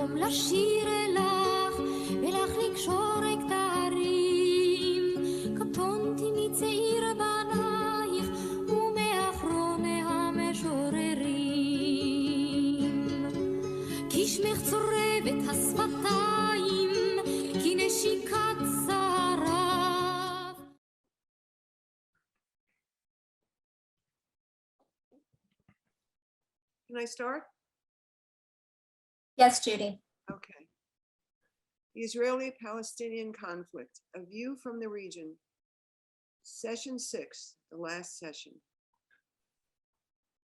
Can I start? Yes, Judy. Okay. The Israeli-Palestinian conflict, a view from the region, session 6, the last session.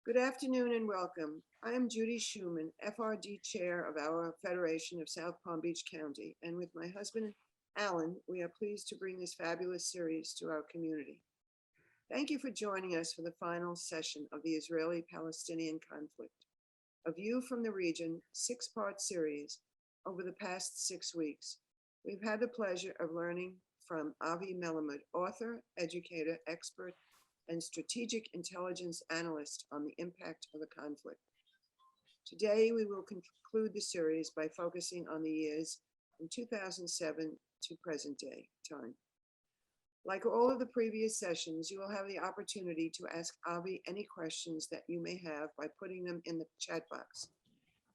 Good afternoon and welcome. I am Judy Schumann, FRD chair of our Federation of South Palm Beach County, and with my husband, Alan, we are pleased to bring this fabulous series to our community. Thank you for joining us for the final session of the Israeli-Palestinian conflict, a view from the region, 6-part series over the past 6 weeks. We've had the pleasure of learning from Avi Melamed, author, educator, expert, and strategic intelligence analyst on the impact of the conflict. Today, we will conclude the series by focusing on the years from 2007 to present day time. Like all of the previous sessions, you will have the opportunity to ask Avi any questions that you may have by putting them in the chat box.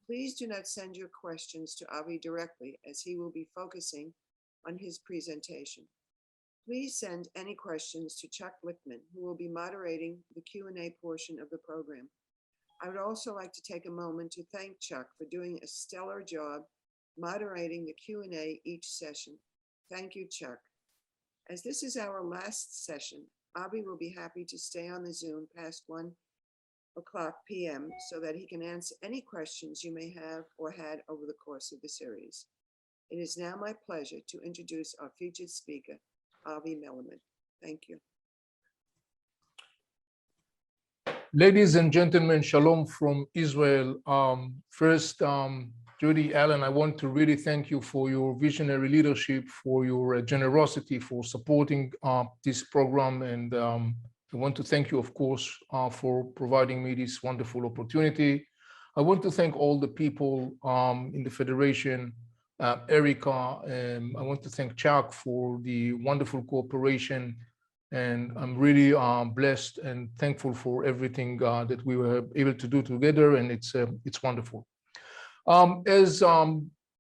Please do not send your questions to Avi directly, as he will be focusing on his presentation. Please send any questions to Chuck Lichtman, who will be moderating the Q&A portion of the program. I would also like to take a moment to thank Chuck for doing a stellar job moderating the Q&A each session. Thank you, Chuck. As this is our last session, Avi will be happy to stay on the Zoom past 1:00 p.m. so that he can answer any questions you may have or had over the course of the series. It is now my pleasure to introduce our featured speaker, Avi Melamed. Thank you. Ladies and gentlemen, shalom from Israel. First, Judy, Alan, I want to really thank you for your visionary leadership, for your generosity, for supporting this program. And I want to thank you, of course, for providing me this wonderful opportunity. I want to thank all the people in the Federation, Erica, and I want to thank Chuck for the wonderful cooperation. And I'm really blessed and thankful for everything that we were able to do together, and it's wonderful. As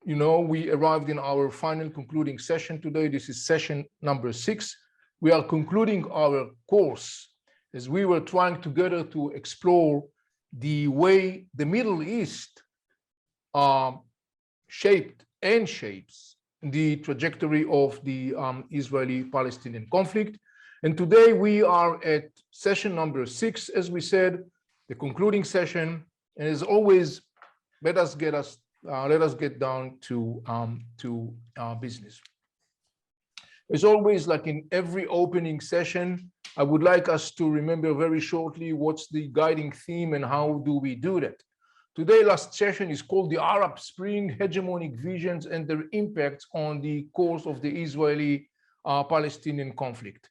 you know, we arrived in our final concluding session today. This is session number 6. We are concluding our course as we were trying together to explore the way the Middle East shaped and shapes the trajectory of the Israeli-Palestinian conflict. And today we are at session number 6, as we said, the concluding session. And as always, let us get down to business. As always, like in every opening session, I would like us to remember very shortly what's the guiding theme and how do we do that. Today, last session is called the Arab Spring Hegemonic Visions and Their Impacts on the Course of the Israeli-Palestinian Conflict.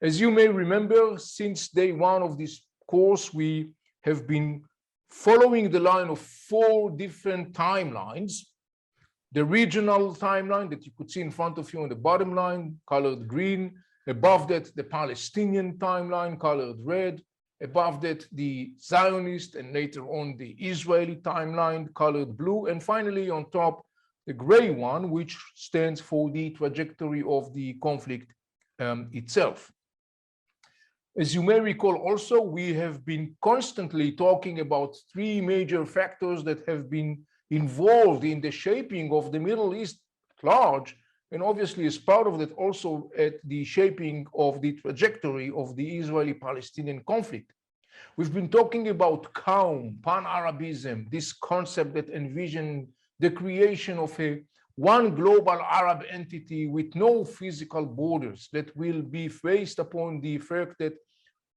As you may remember, since day 1 of this course, we have been following the line of 4 different timelines. The regional timeline that you could see in front of you on the bottom line, colored green. Above that, the Palestinian timeline, colored red. Above that, the Zionist and later on the Israeli timeline, colored blue. And finally, on top, the gray one, which stands for the trajectory of the conflict itself. As you may recall also, we have been constantly talking about 3 major factors that have been involved in the shaping of the Middle East at large, and obviously as part of that also at the shaping of the trajectory of the Israeli-Palestinian conflict. We've been talking about Kaum, Pan-Arabism, this concept that envisioned the creation of one global Arab entity with no physical borders that will be based upon the fact that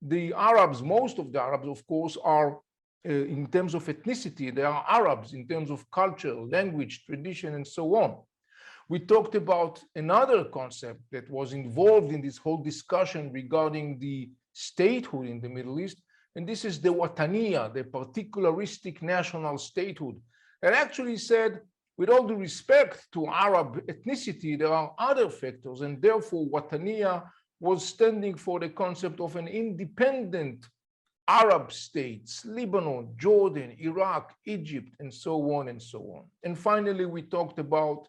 the Arabs, most of the Arabs, of course, are in terms of ethnicity, they are Arabs in terms of culture, language, tradition, and so on. We talked about another concept that was involved in this whole discussion regarding the statehood in the Middle East, and this is the Wataniya, the particularistic national statehood, that actually said with all due respect to Arab ethnicity, there are other factors, and therefore Wataniya was standing for the concept of an independent Arab states, Lebanon, Jordan, Iraq, Egypt, and so on and so on. And finally, we talked about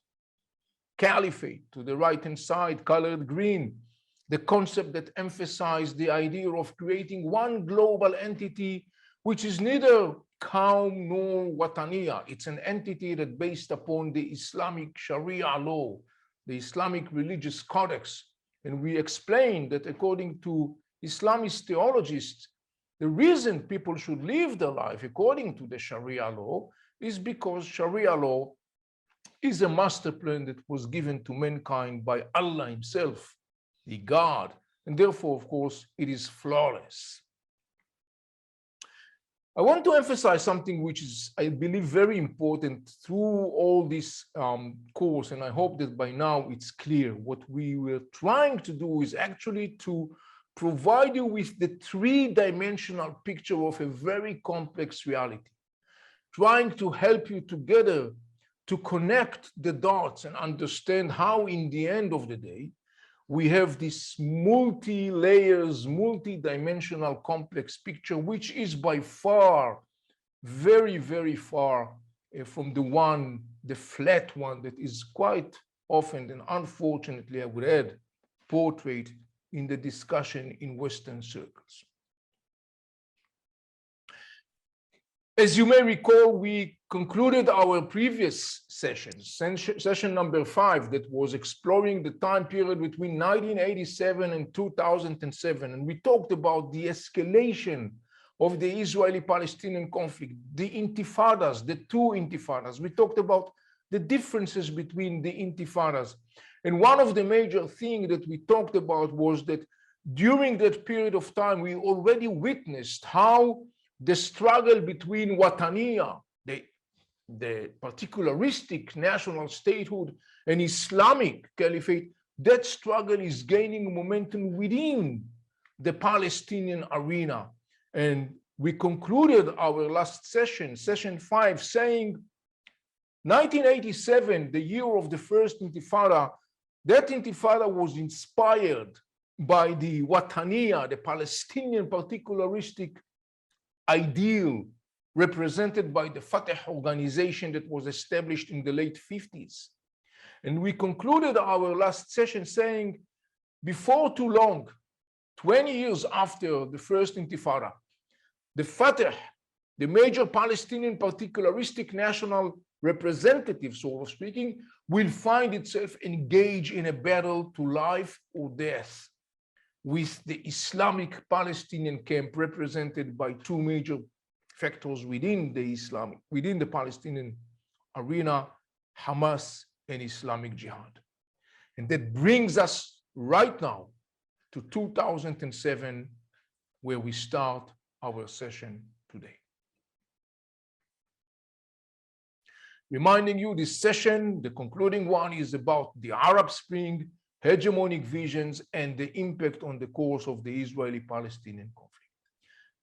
caliphate to the right-hand side, colored green, the concept that emphasized the idea of creating one global entity, which is neither Qawm nor Wataniya. It's an entity that based upon the Islamic Sharia law, the Islamic religious codex. And we explained that according to Islamist theologists, the reason people should live their life according to the Sharia law is because Sharia law is a master plan that was given to mankind by Allah himself, the God, and therefore, of course, it is flawless. I want to emphasize something which is, I believe, very important through all this course, and I hope that by now it's clear. What we were trying to do is actually to provide you with the three-dimensional picture of a very complex reality, trying to help you together to connect the dots and understand how, in the end of the day, we have this multi-layers, multi-dimensional complex picture, which is by far, very, very far from the flat one that is quite often, and unfortunately, I would add, portrayed in the discussion in Western circles. As you may recall, we concluded our previous sessions, session number 5, that was exploring the time period between 1987 and 2007. And we talked about the escalation of the Israeli-Palestinian conflict, the intifadas, the two intifadas. We talked about the differences between the intifadas. And one of the major things that we talked about was that during that period of time, we already witnessed how the struggle between Wataniya, the particularistic national statehood, and Islamic caliphate, that struggle is gaining momentum within the Palestinian arena. And we concluded our last session, session 5, saying 1987, the year of the first intifada, that intifada was inspired by the Wataniya, the Palestinian particularistic ideal represented by the Fatah organization that was established in the late 50s. And we concluded our last session saying, before too long, 20 years after the first intifada, the Fatah, the major Palestinian particularistic national representative, so speaking, will find itself engaged in a battle to life or death with the Islamic Palestinian camp represented by two major factors within the Palestinian arena, Hamas and Islamic Jihad. And that brings us right now to 2007, where we start our session today. Reminding you, this session, the concluding one, is about the Arab Spring, hegemonic visions, and the impact on the course of the Israeli-Palestinian conflict.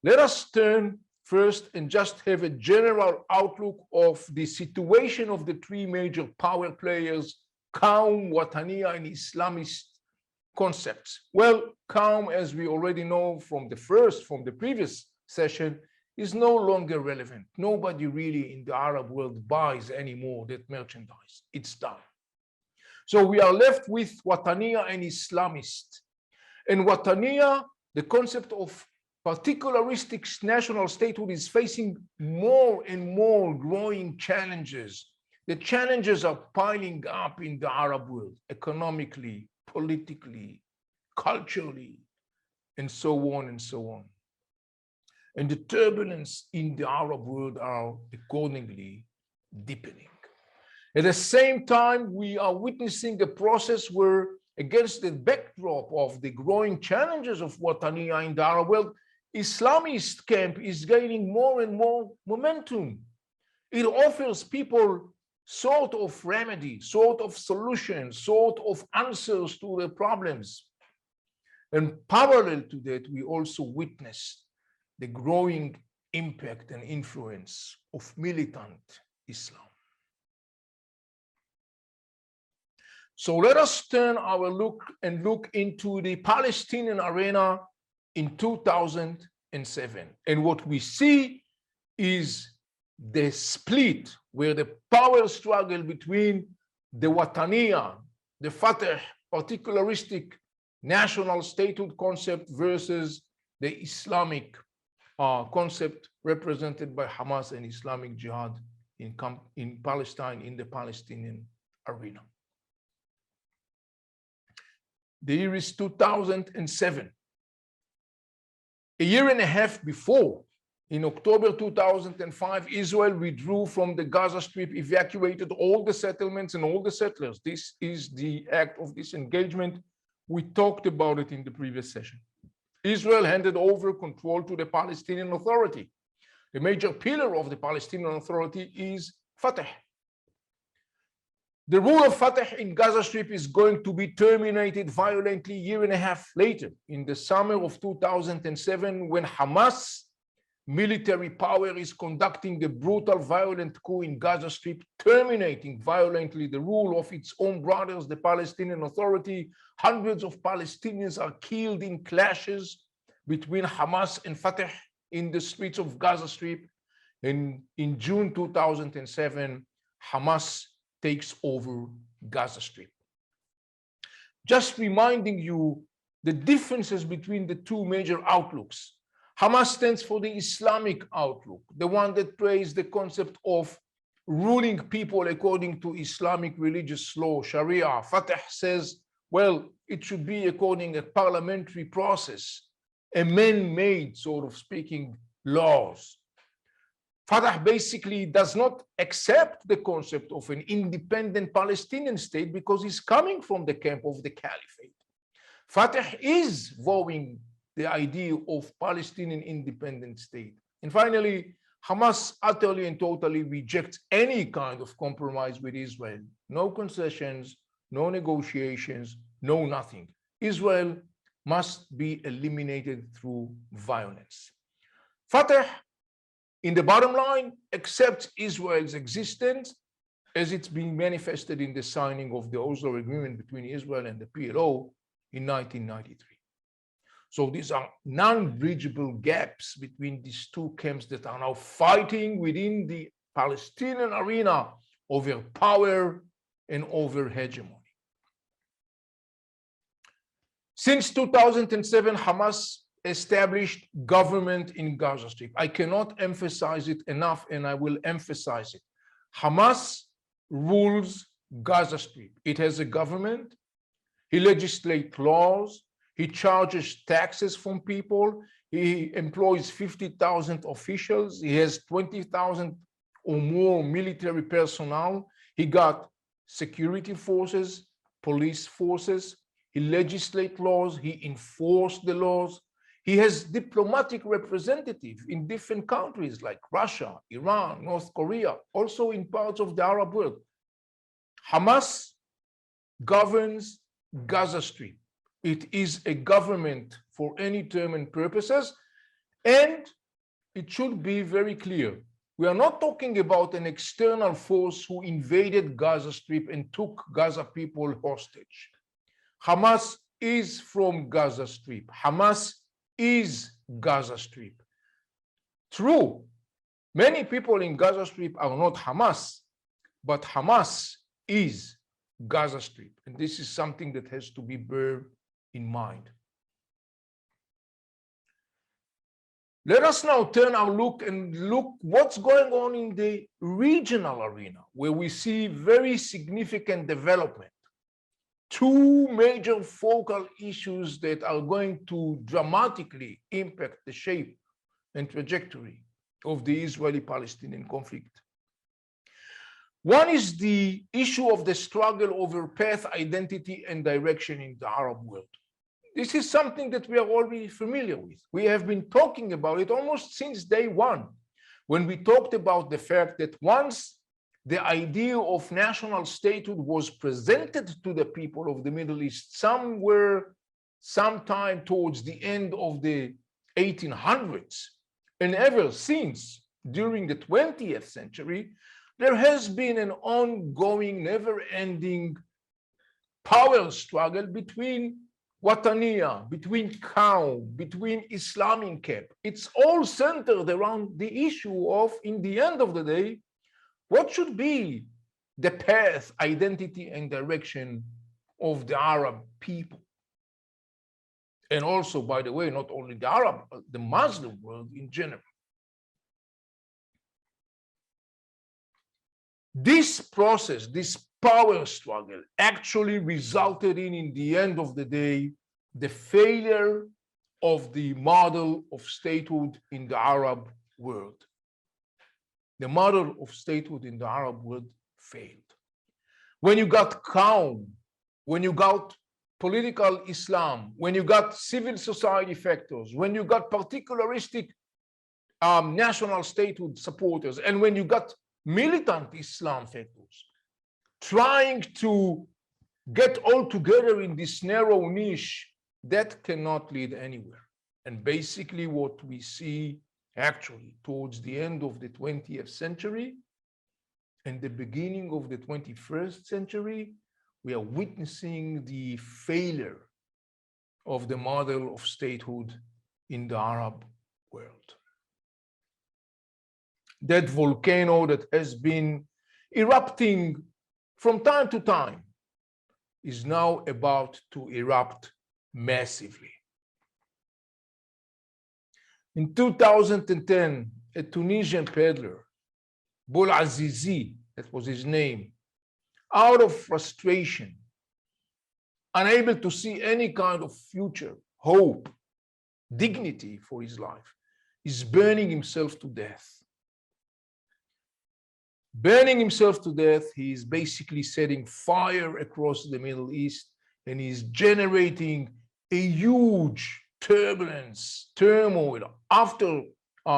Let us turn first and just have a general outlook of the situation of the three major power players, Qawm, Wataniya, and Islamist concepts. Well, Qawm, as we already know from the previous session, is no longer relevant. Nobody really in the Arab world buys anymore that merchandise. It's done. So we are left with Wataniya and Islamist. And Wataniya, the concept of particularistic national statehood, is facing more and more growing challenges. The challenges are piling up in the Arab world, economically, politically, culturally, and so on and so on. And the turbulence in the Arab world are accordingly deepening. At the same time, we are witnessing a process where, against the backdrop of the growing challenges of Wataniya in the Arab world, Islamist camp is gaining more and more momentum. It offers people sort of remedy, sort of solution, sort of answers to their problems. And parallel to that, we also witness the growing impact and influence of militant Islam. So let us turn our look into the Palestinian arena in 2007. And what we see is the split, where the power struggle between the Wataniya, the Fatah, particularistic national statehood concept versus the Islamic concept represented by Hamas and Islamic Jihad in Palestine, in the Palestinian arena. The year is 2007. A year and a half before, in October 2005, Israel withdrew from the Gaza Strip, evacuated all the settlements and all the settlers. This is the act of disengagement. We talked about it in the previous session. Israel handed over control to the Palestinian Authority. The major pillar of the Palestinian Authority is Fatah. The rule of Fatah in Gaza Strip is going to be terminated violently a year and a half later, in the summer of 2007, when Hamas military power is conducting a brutal, violent coup in Gaza Strip, terminating violently the rule of its own brothers, the Palestinian Authority. Hundreds of Palestinians are killed in clashes between Hamas and Fatah in the streets of Gaza Strip. And in June 2007, Hamas takes over Gaza Strip. Just reminding you the differences between the two major outlooks. Hamas stands for the Islamic outlook, the one that prays the concept of ruling people according to Islamic religious law, Sharia. Fatah says, well, it should be according to a parliamentary process, a man-made, sort of speaking, laws. Fatah basically does not accept the concept of an independent Palestinian state because he's coming from the camp of the caliphate. Fatah is vowing the idea of Palestinian independent state. And finally, Hamas utterly and totally rejects any kind of compromise with Israel. No concessions, no negotiations, no nothing. Israel must be eliminated through violence. Fatah, in the bottom line, accepts Israel's existence as it's being manifested in the signing of the Oslo Agreement between Israel and the PLO in 1993. So these are non-bridgeable gaps between these two camps that are now fighting within the Palestinian arena over power and over hegemony. Since 2007, Hamas established government in Gaza Strip. I cannot emphasize it enough, and I will emphasize it. Hamas rules Gaza Strip. It has a government. He legislates laws. He charges taxes from people. He employs 50,000 officials. He has 20,000 or more military personnel. He got security forces, police forces. He legislates laws. He enforces the laws. He has diplomatic representatives in different countries like Russia, Iran, North Korea, also in parts of the Arab world. Hamas governs Gaza Strip. It is a government for any term and purposes, and it should be very clear. We are not talking about an external force who invaded Gaza Strip and took Gaza people hostage. Hamas is from Gaza Strip. Hamas is Gaza Strip. True, many people in Gaza Strip are not Hamas, but Hamas is Gaza Strip. And this is something that has to be borne in mind. Let us now turn our look what's going on in the regional arena, where we see very significant development. Two major focal issues that are going to dramatically impact the shape and trajectory of the Israeli-Palestinian conflict. One is the issue of the struggle over path, identity, and direction in the Arab world. This is something that we are already familiar with. We have been talking about it almost since day one, when we talked about the fact that once the idea of national statehood was presented to the people of the Middle East sometime towards the end of the 1800s, and ever since, during the 20th century, there has been an ongoing, never-ending power struggle between Wataniya, between Qawm, between Islamic camp. It's all centered around the issue of, in the end of the day, what should be the path, identity, and direction of the Arab people. And also, by the way, not only the Arab, but the Muslim world in general. This process, this power struggle actually resulted in the end of the day, the failure of the model of statehood in the Arab world. The model of statehood in the Arab world failed. When you got Qawm, when you got political Islam, when you got civil society factors, when you got particularistic national statehood supporters, and when you got militant Islam factors, trying to get all together in this narrow niche, that cannot lead anywhere. And basically what we see actually towards the end of the 20th century and the beginning of the 21st century, we are witnessing the failure of the model of statehood in the Arab world. That volcano that has been erupting from time to time is now about to erupt massively. In 2010, a Tunisian peddler, Boulazizi, that was his name, out of frustration, unable to see any kind of future, hope, dignity for his life, is burning himself to death. Burning himself to death, he is basically setting fire across the Middle East, and he's generating a huge turbulence, turmoil, after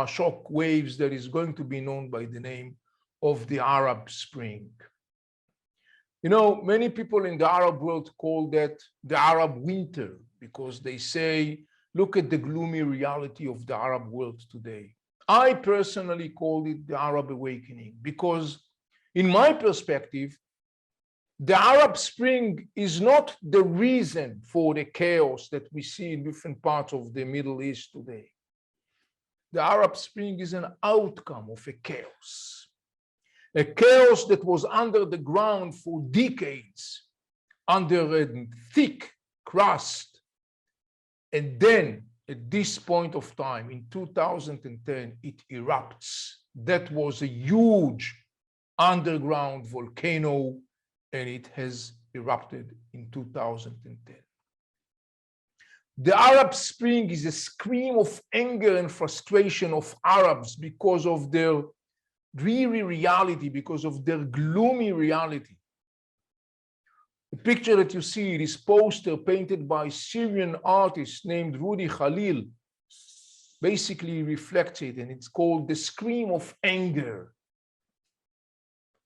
shock waves that is going to be known by the name of the Arab Spring. You know, many people in the Arab world call that the Arab winter because they say, look at the gloomy reality of the Arab world today. I personally call it the Arab awakening because in my perspective, the Arab Spring is not the reason for the chaos that we see in different parts of the Middle East today. The Arab Spring is an outcome of a chaos that was under the ground for decades, under a thick crust. And then at this point of time, in 2010, it erupts. That was a huge underground volcano, and it has erupted in 2010. The Arab Spring is a scream of anger and frustration of Arabs because of their dreary reality, because of their gloomy reality. The picture that you see, this poster painted by a Syrian artist named Rudy Khalil, basically reflects it, and it's called The Scream of Anger.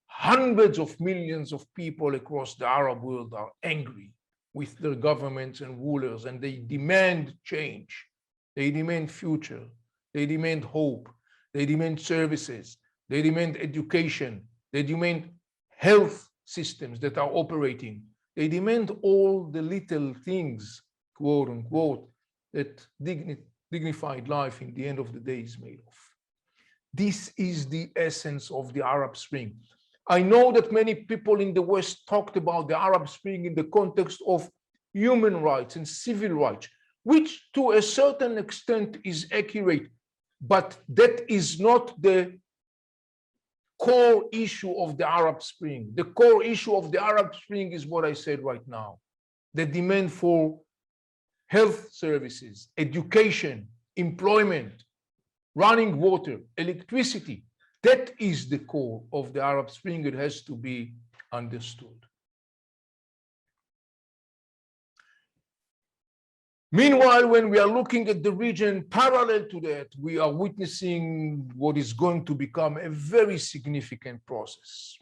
Hundreds of millions of people across the Arab world are angry with their governments and rulers, and they demand change. They demand future. They demand hope. They demand services. They demand education. They demand health systems that are operating. They demand all the little things, quote unquote, that dignified life in the end of the day is made of. This is the essence of the Arab Spring. I know that many people in the West talked about the Arab Spring in the context of human rights and civil rights, which to a certain extent is accurate, but that is not the core issue of the Arab Spring. The core issue of the Arab Spring is what I said right now, the demand for health services, education, employment, running water, electricity. That is the core of the Arab Spring. It has to be understood. Meanwhile, when we are looking at the region parallel to that, we are witnessing what is going to become a very significant process.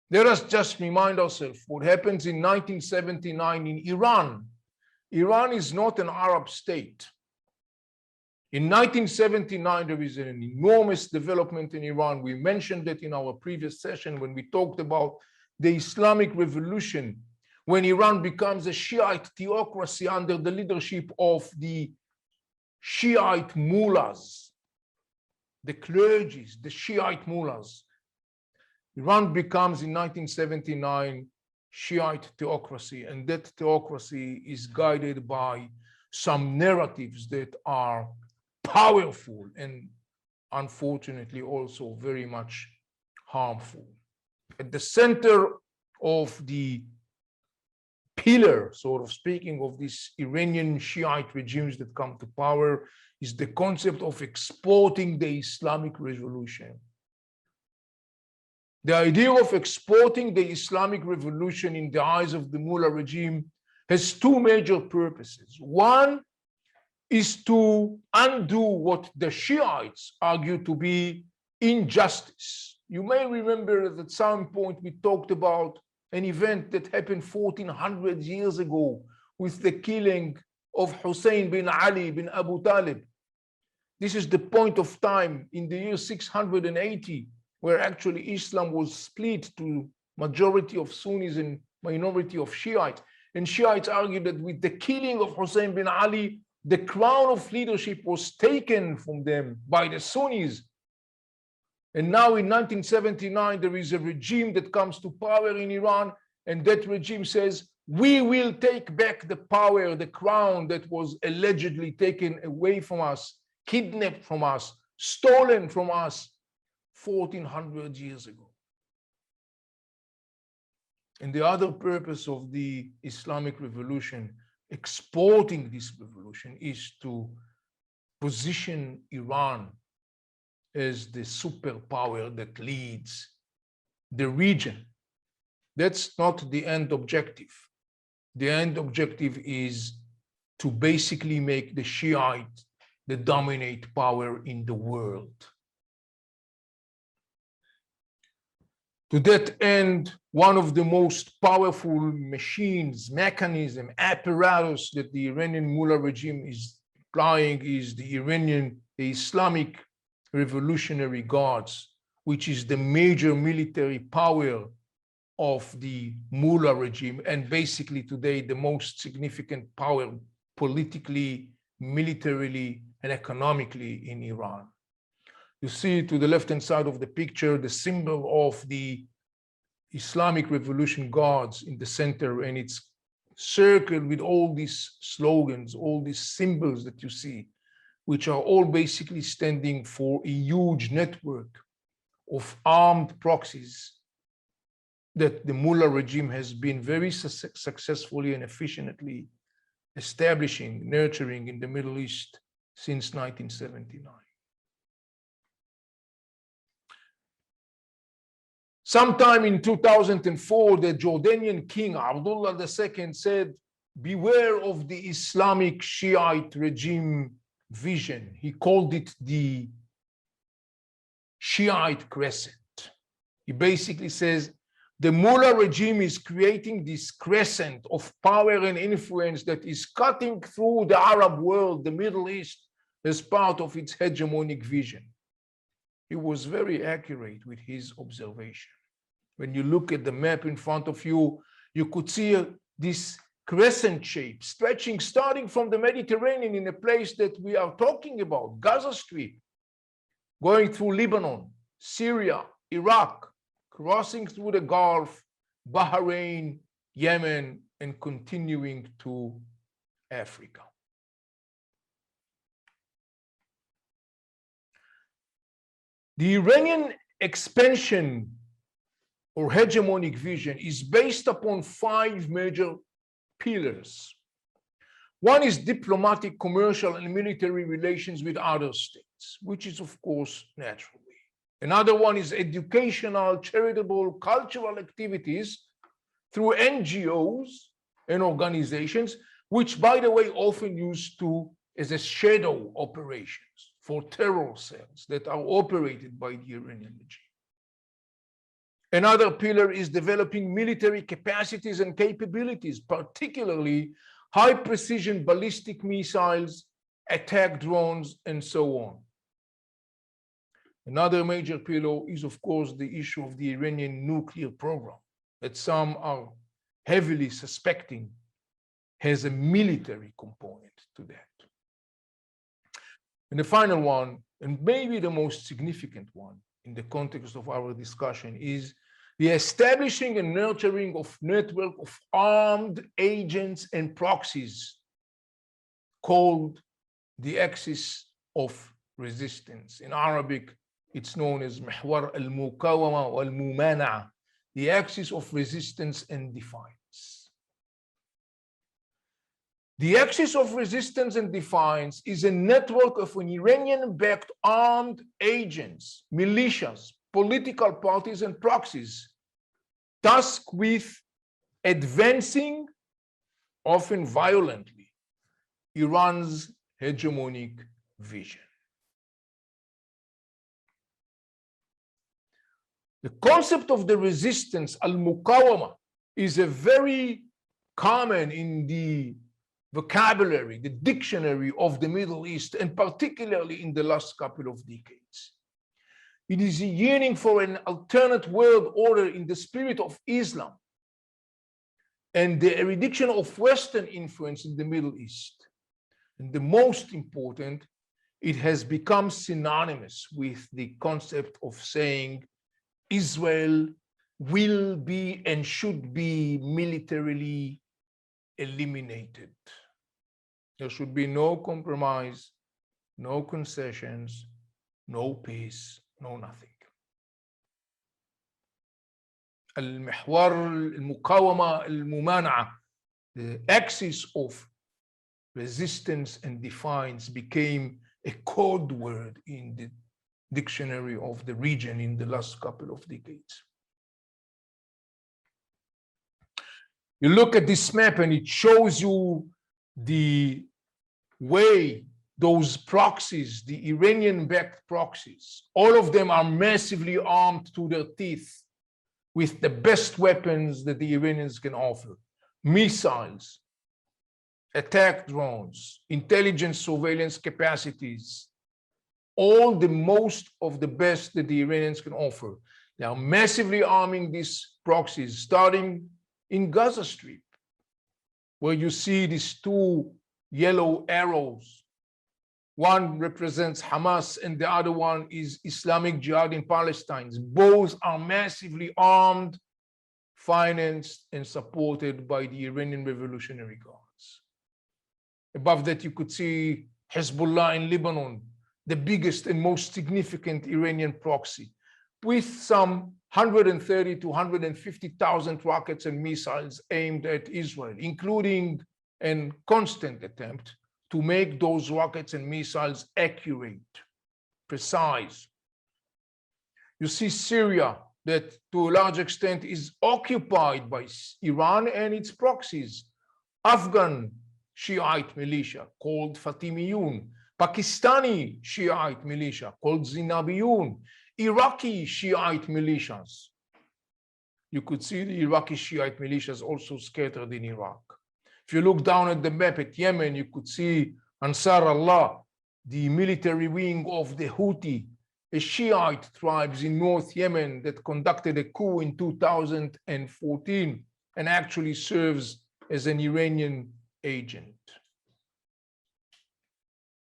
Let us just remind ourselves what happens in 1979 in Iran. Iran is not an Arab state. In 1979, there is an enormous development in Iran. We mentioned that in our previous session when we talked about the Islamic Revolution, when Iran becomes a Shiite theocracy under the leadership of the Shiite mullahs, the clergies, the Shiite mullahs. Iran becomes in 1979 Shiite theocracy, and that theocracy is guided by some narratives that are powerful and unfortunately also very much harmful. At the center of the pillar, sort of speaking, of these Iranian Shiite regimes that come to power is the concept of exporting the Islamic Revolution. The idea of exporting the Islamic Revolution in the eyes of the mullah regime has two major purposes. One is to undo what the Shiites argue to be injustice. You may remember that at some point we talked about an event that happened 1400 years ago with the killing of Hussein bin Ali bin Abu Talib. This is the point of time in the year 680 where actually Islam was split to majority of Sunnis and minority of Shiites. And Shiites argued that with the killing of Hussein bin Ali, the crown of leadership was taken from them by the Sunnis. And now in 1979, there is a regime that comes to power in Iran, and that regime says, we will take back the power, the crown that was allegedly taken away from us, kidnapped from us, stolen from us 1400 years ago. And the other purpose of the Islamic Revolution, exporting this revolution, is to position Iran as the superpower that leads the region. That's not the end objective. The end objective is to basically make the Shiite the dominant power in the world. To that end, one of the most powerful machines, mechanism, apparatus that the Iranian mullah regime is applying is the Islamic Revolutionary Guards, which is the major military power of the mullah regime, and basically today the most significant power politically, militarily, and economically in Iran. You see to the left-hand side of the picture the symbol of the Islamic Revolution Guards in the center, and it's circled with all these slogans, all these symbols that you see, which are all basically standing for a huge network of armed proxies that the mullah regime has been very successfully and efficiently establishing, nurturing in the Middle East since 1979. Sometime in 2004, the Jordanian king Abdullah II said, beware of the Islamic Shiite regime vision. He called it the Shia Crescent. He basically says the mullah regime is creating this crescent of power and influence that is cutting through the Arab world, the Middle East, as part of its hegemonic vision. He was very accurate with his observation. When you look at the map in front of you, you could see this crescent shape stretching, starting from the Mediterranean in a place that we are talking about, Gaza Strip, going through Lebanon, Syria, Iraq, crossing through the Gulf, Bahrain, Yemen, and continuing to Africa. The Iranian expansion or hegemonic vision is based upon 5 major pillars. One is diplomatic, commercial, and military relations with other states, which is, of course, naturally. Another one is educational, charitable, cultural activities through NGOs and organizations, which, by the way, often used as a shadow operations for terror cells that are operated by the Iranian regime. Another pillar is developing military capacities and capabilities, particularly high precision ballistic missiles, attack drones, and so on. Another major pillar is, of course, the issue of the Iranian nuclear program that some are heavily suspecting has a military component to that. And the final one, and maybe the most significant one in the context of our discussion, is the establishing and nurturing of network of armed agents and proxies called the axis of resistance. In Arabic, it's known as محور المقاومة والممانعة, the axis of resistance and defiance. The axis of resistance and defiance is a network of Iranian-backed armed agents, militias, political parties, and proxies, tasked with advancing, often violently, Iran's hegemonic vision. The concept of the resistance, al-muqawama, is a very common in the vocabulary, the dictionary of the Middle East, and particularly in the last couple of decades. It is a yearning for an alternate world order in the spirit of Islam and the erudition of Western influence in the Middle East. And the most important, it has become synonymous with the concept of saying Israel will be and should be militarily eliminated. There should be no compromise, no concessions, no peace, no nothing. المحور المقاومة الممانعة, the axis of resistance and defiance, became a code word in the dictionary of the region in the last couple of decades. You look at this map and it shows you the way those proxies, the Iranian-backed proxies, all of them are massively armed to their teeth with the best weapons that the Iranians can offer: missiles, attack drones, intelligence surveillance capacities, all the most of the best that the Iranians can offer. They are massively arming these proxies, starting in Gaza Strip, where you see these two yellow arrows. One represents Hamas and the other one is Islamic Jihad in Palestine. Both are massively armed, financed, and supported by the Iranian Revolutionary Guards. Above that, you could see Hezbollah in Lebanon, the biggest and most significant Iranian proxy, with some 130 to 150,000 rockets and missiles aimed at Israel, including a constant attempt to make those rockets and missiles accurate, precise. You see Syria, that to a large extent is occupied by Iran and its proxies, Afghan Shiite militia called Fatimiyun, Pakistani Shiite militia called Zinabiyun, Iraqi Shiite militias. You could see the Iraqi Shiite militias also scattered in Iraq. If you look down at the map at Yemen, you could see Ansar Allah, the military wing of the Houthi, a Shiite tribes in North Yemen that conducted a coup in 2014 and actually serves as an Iranian agent.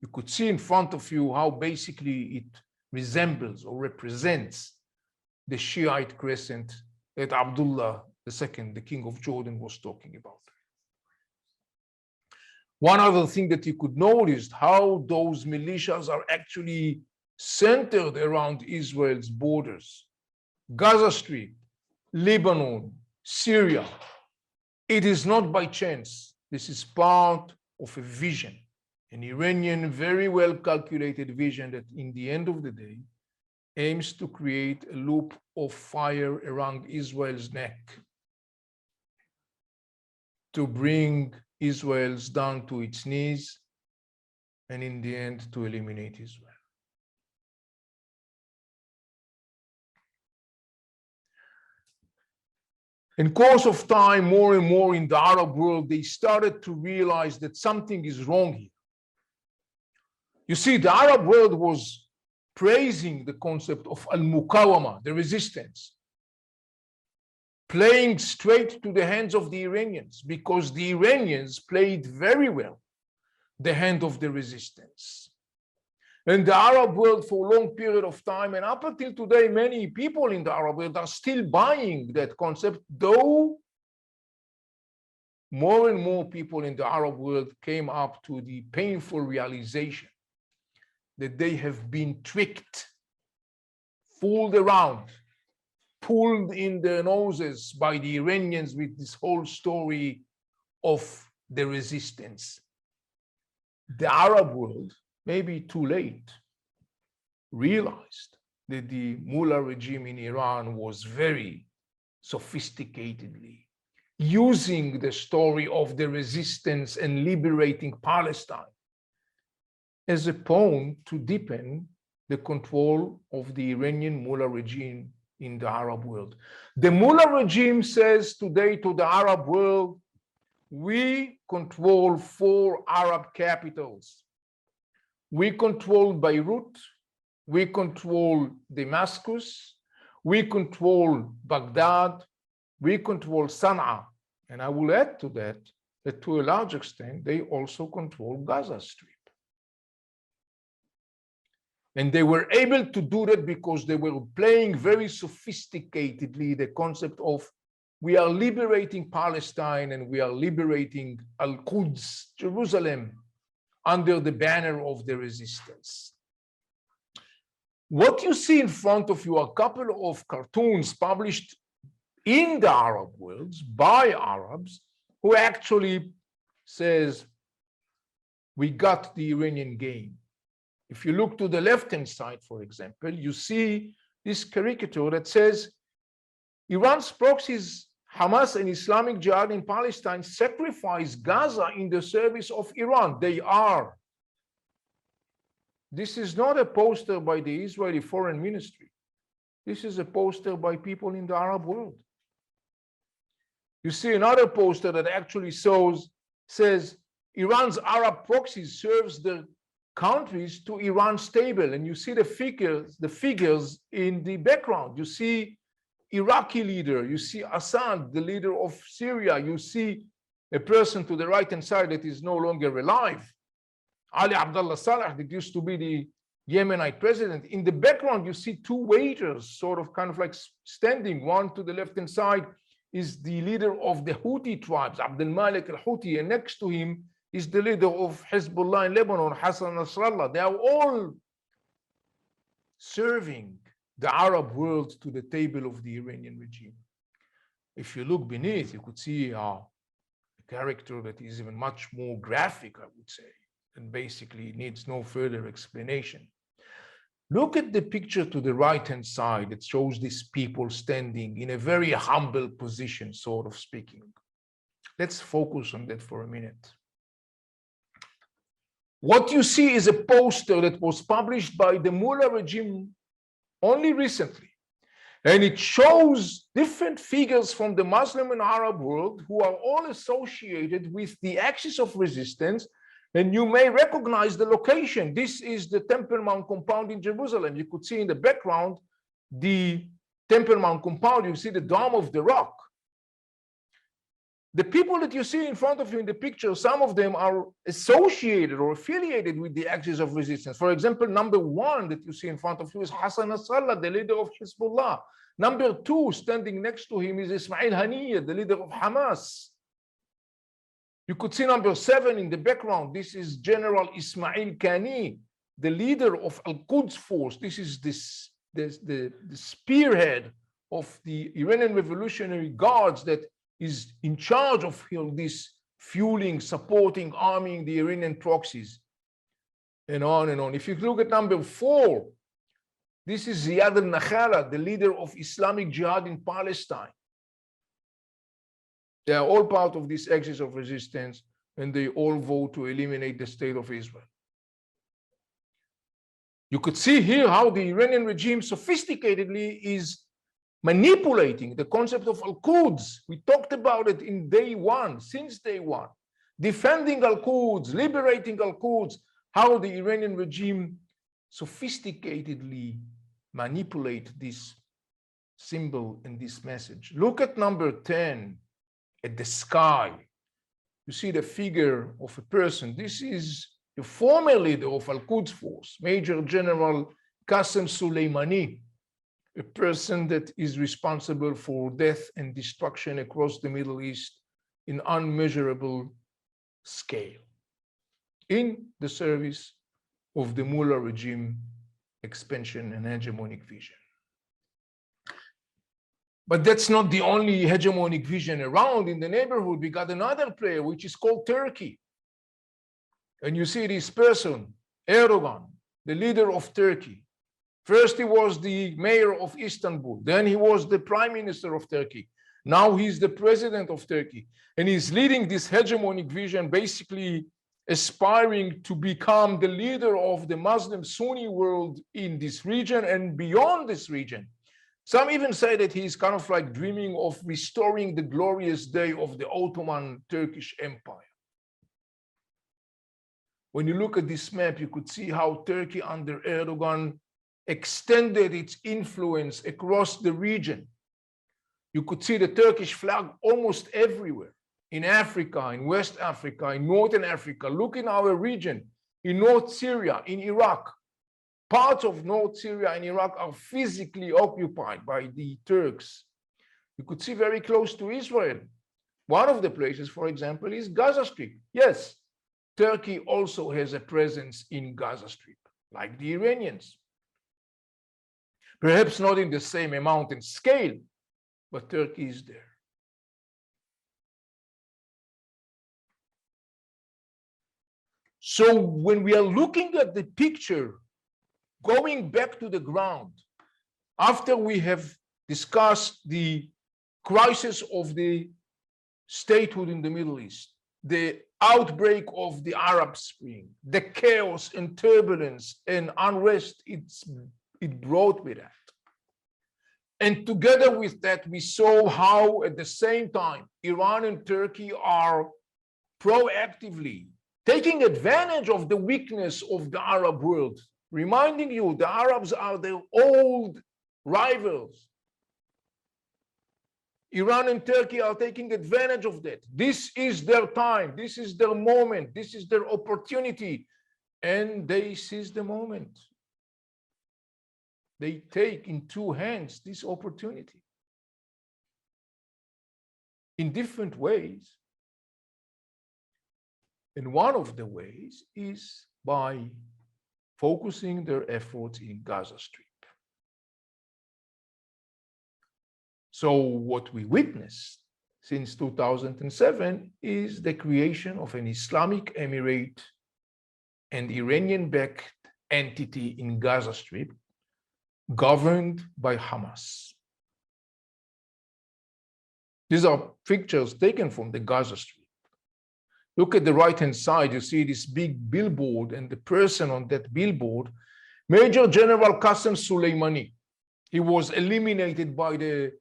You could see in front of you how basically it resembles or represents the Shiite Crescent that Abdullah II, the king of Jordan, was talking about. One other thing that you could notice, how those militias are actually centered around Israel's borders. Gaza Strip, Lebanon, Syria. It is not by chance. This is part of a vision, an Iranian very well calculated vision that in the end of the day aims to create a loop of fire around Israel's neck, to bring Israel's down to its knees, and in the end to eliminate Israel. In course of time, more and more in the Arab world, they started to realize that something is wrong here. You see, the Arab world was praising the concept of al-muqawama, the resistance, playing straight to the hands of the Iranians, because the Iranians played very well the hand of the resistance. And the Arab world for a long period of time, and up until today, many people in the Arab world are still buying that concept, though more and more people in the Arab world came up to the painful realization that they have been tricked, fooled around, pulled in their noses by the Iranians with this whole story of the resistance. The Arab world, maybe too late, realized that the mullah regime in Iran was very sophisticatedly using the story of the resistance and liberating Palestine as a pawn to deepen the control of the Iranian mullah regime in the Arab world. The mullah regime says today to the Arab world, we control 4 Arab capitals. We control Beirut, we control Damascus, we control Baghdad, we control Sana'a. And I will add to that, that to a large extent, they also control Gaza Strip. And they were able to do that because they were playing very sophisticatedly the concept of we are liberating Palestine and we are liberating Al-Quds, Jerusalem, under the banner of the resistance. What you see in front of you are a couple of cartoons published in the Arab world by Arabs who actually says, we got the Iranian game. If you look to the left-hand side, for example, you see this caricature that says, Iran's proxies, Hamas and Islamic Jihad in Palestine sacrifice Gaza in the service of Iran. They are. This is not a poster by the Israeli Foreign Ministry. This is a poster by people in the Arab world. You see another poster that actually says Iran's Arab proxies serves the countries to Iran's table, and you see the figures in the background. You see Iraqi leader, you see Assad, the leader of Syria, you see a person to the right-hand side that is no longer alive, Ali Abdullah Saleh, that used to be the Yemenite president. In the background, you see 2 waiters, kind of like standing. One to the left-hand side is the leader of the Houthi tribes, Abdel Malik al-Houthi, and next to him is the leader of Hezbollah in Lebanon, Hassan Nasrallah. They are all serving the Arab world to the table of the Iranian regime. If you look beneath, you could see a character that is even much more graphic, I would say, and basically needs no further explanation. Look at the picture to the right-hand side that shows these people standing in a very humble position, sort of speaking. Let's focus on that for a minute. What you see is a poster that was published by the mullah regime only recently. And it shows different figures from the Muslim and Arab world who are all associated with the axis of resistance. And you may recognize the location. This is the Temple Mount compound in Jerusalem. You could see in the background the Temple Mount compound. You see the Dome of the Rock. The people that you see in front of you in the picture, some of them are associated or affiliated with the axis of resistance. For example, number 1 that you see in front of you is Hassan Nasrallah, the leader of Hezbollah. Number 2, standing next to him, is Ismail Haniyeh, the leader of Hamas. You could see number 7 in the background. This is General Ismail Qani, the leader of Al-Quds force. This is the spearhead of the Iranian Revolutionary Guards that is in charge of this fueling, supporting, arming the Iranian proxies, and on and on. If you look at number 4, this is Ziad al-Nakhala, the leader of Islamic Jihad in Palestine. They are all part of this axis of resistance, and they all vote to eliminate the state of Israel. You could see here how the Iranian regime sophisticatedly is manipulating the concept of Al-Quds. We talked about it in day 1, since day 1. Defending Al-Quds, liberating Al-Quds, how the Iranian regime sophisticatedly manipulate this symbol in this message. Look at number 10, at the sky. You see the figure of a person. This is the former leader of Al-Quds Force, Major General Qasem Soleimani, a person that is responsible for death and destruction across the Middle East in unmeasurable scale, in the service of the Mullah regime expansion and hegemonic vision. But that's not the only hegemonic vision around. In the neighborhood, we got another player, which is called Turkey. And you see this person, Erdogan, the leader of Turkey. First, he was the mayor of Istanbul. Then he was the prime minister of Turkey. Now he's the president of Turkey. And he's leading this hegemonic vision, basically aspiring to become the leader of the Muslim Sunni world in this region and beyond this region. Some even say that he's kind of like dreaming of restoring the glorious day of the Ottoman Turkish Empire. When you look at this map, you could see how Turkey under Erdogan extended its influence across the region. You could see the Turkish flag almost everywhere, in Africa, in West Africa, in Northern Africa. Look in our region, in North Syria, in Iraq. Parts of North Syria and Iraq are physically occupied by the Turks. You could see very close to Israel. One of the places, for example, is Gaza Strip. Yes, Turkey also has a presence in Gaza Strip, like the Iranians. Perhaps not in the same amount and scale, but Turkey is there. So when we are looking at the picture, going back to the ground, after we have discussed the crisis of the statehood in the Middle East, the outbreak of the Arab Spring, the chaos and turbulence and unrest it brought with that. And together with that, we saw how at the same time, Iran and Turkey are proactively taking advantage of the weakness of the Arab world, reminding you the Arabs are their old rivals. Iran and Turkey are taking advantage of that. This is their time. This is their moment. This is their opportunity. And they seize the moment. They take in two hands this opportunity in different ways. And one of the ways is by focusing their efforts in Gaza Strip. So what we witnessed since 2007 is the creation of an Islamic Emirate and Iranian-backed entity in Gaza Strip, governed by Hamas. These are pictures taken from the Gaza Strip. Look at the right-hand side, you see this big billboard, and the person on that billboard, Major General Qasem Soleimani. He was eliminated by the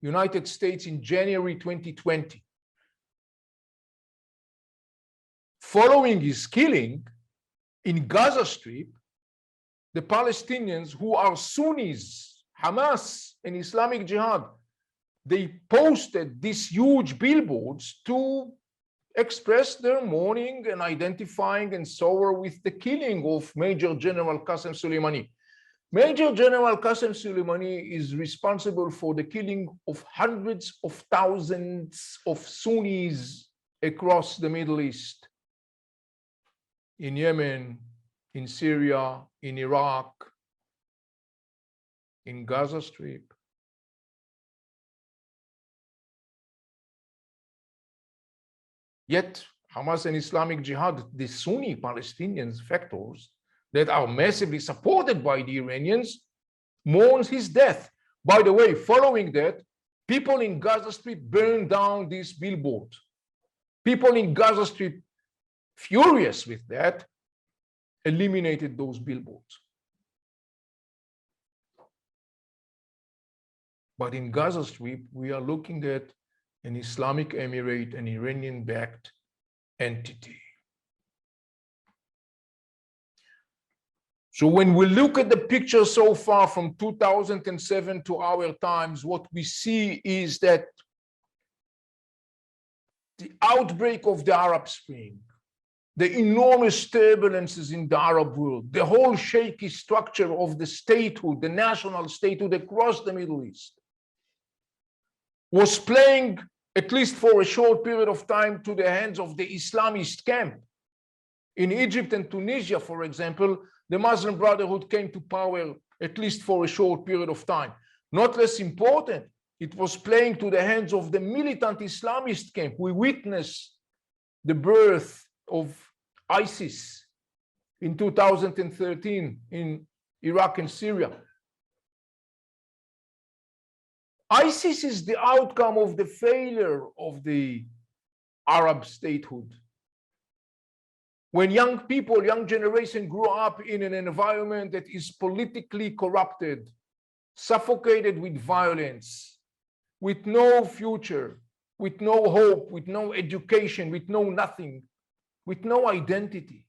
United States in January 2020. Following his killing in Gaza Strip, the Palestinians, who are Sunnis, Hamas and Islamic Jihad, they posted these huge billboards to express their mourning and identifying and sorrow with the killing of Major General Qasem Soleimani. Major General Qasem Soleimani is responsible for the killing of hundreds of thousands of Sunnis across the Middle East, in Yemen, in Syria, in Iraq, in Gaza Strip. Yet Hamas and Islamic Jihad, the Sunni Palestinian factors that are massively supported by the Iranians, mourns his death. By the way, following that, people in Gaza Strip burned down this billboard. People in Gaza Strip, furious with that, eliminated those billboards. But in Gaza Strip, we are looking at an Islamic Emirate, an Iranian-backed entity. So when we look at the picture so far from 2007 to our times, what we see is that the outbreak of the Arab Spring, the enormous turbulences in the Arab world, the whole shaky structure of the statehood, the national statehood across the Middle East, was playing, at least for a short period of time, to the hands of the Islamist camp. In Egypt and Tunisia, for example, the Muslim Brotherhood came to power, at least for a short period of time. Not less important, it was playing to the hands of the militant Islamist camp. We witnessed the birth of ISIS in 2013 in Iraq and Syria. ISIS is the outcome of the failure of the Arab statehood. When young people, young generation grew up in an environment that is politically corrupted, suffocated with violence, with no future, with no hope, with no education, with no nothing, with no identity,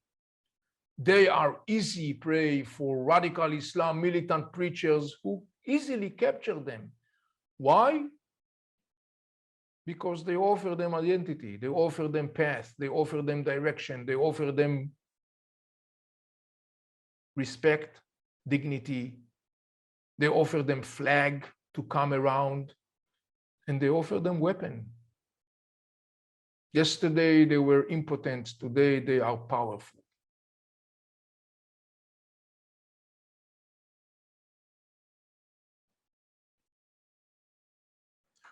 they are easy prey for radical Islam militant preachers who easily capture them. Why? Because they offer them identity, they offer them path, they offer them direction, they offer them respect, dignity, they offer them flag to come around, and they offer them weapon. Yesterday they were impotent, today they are powerful.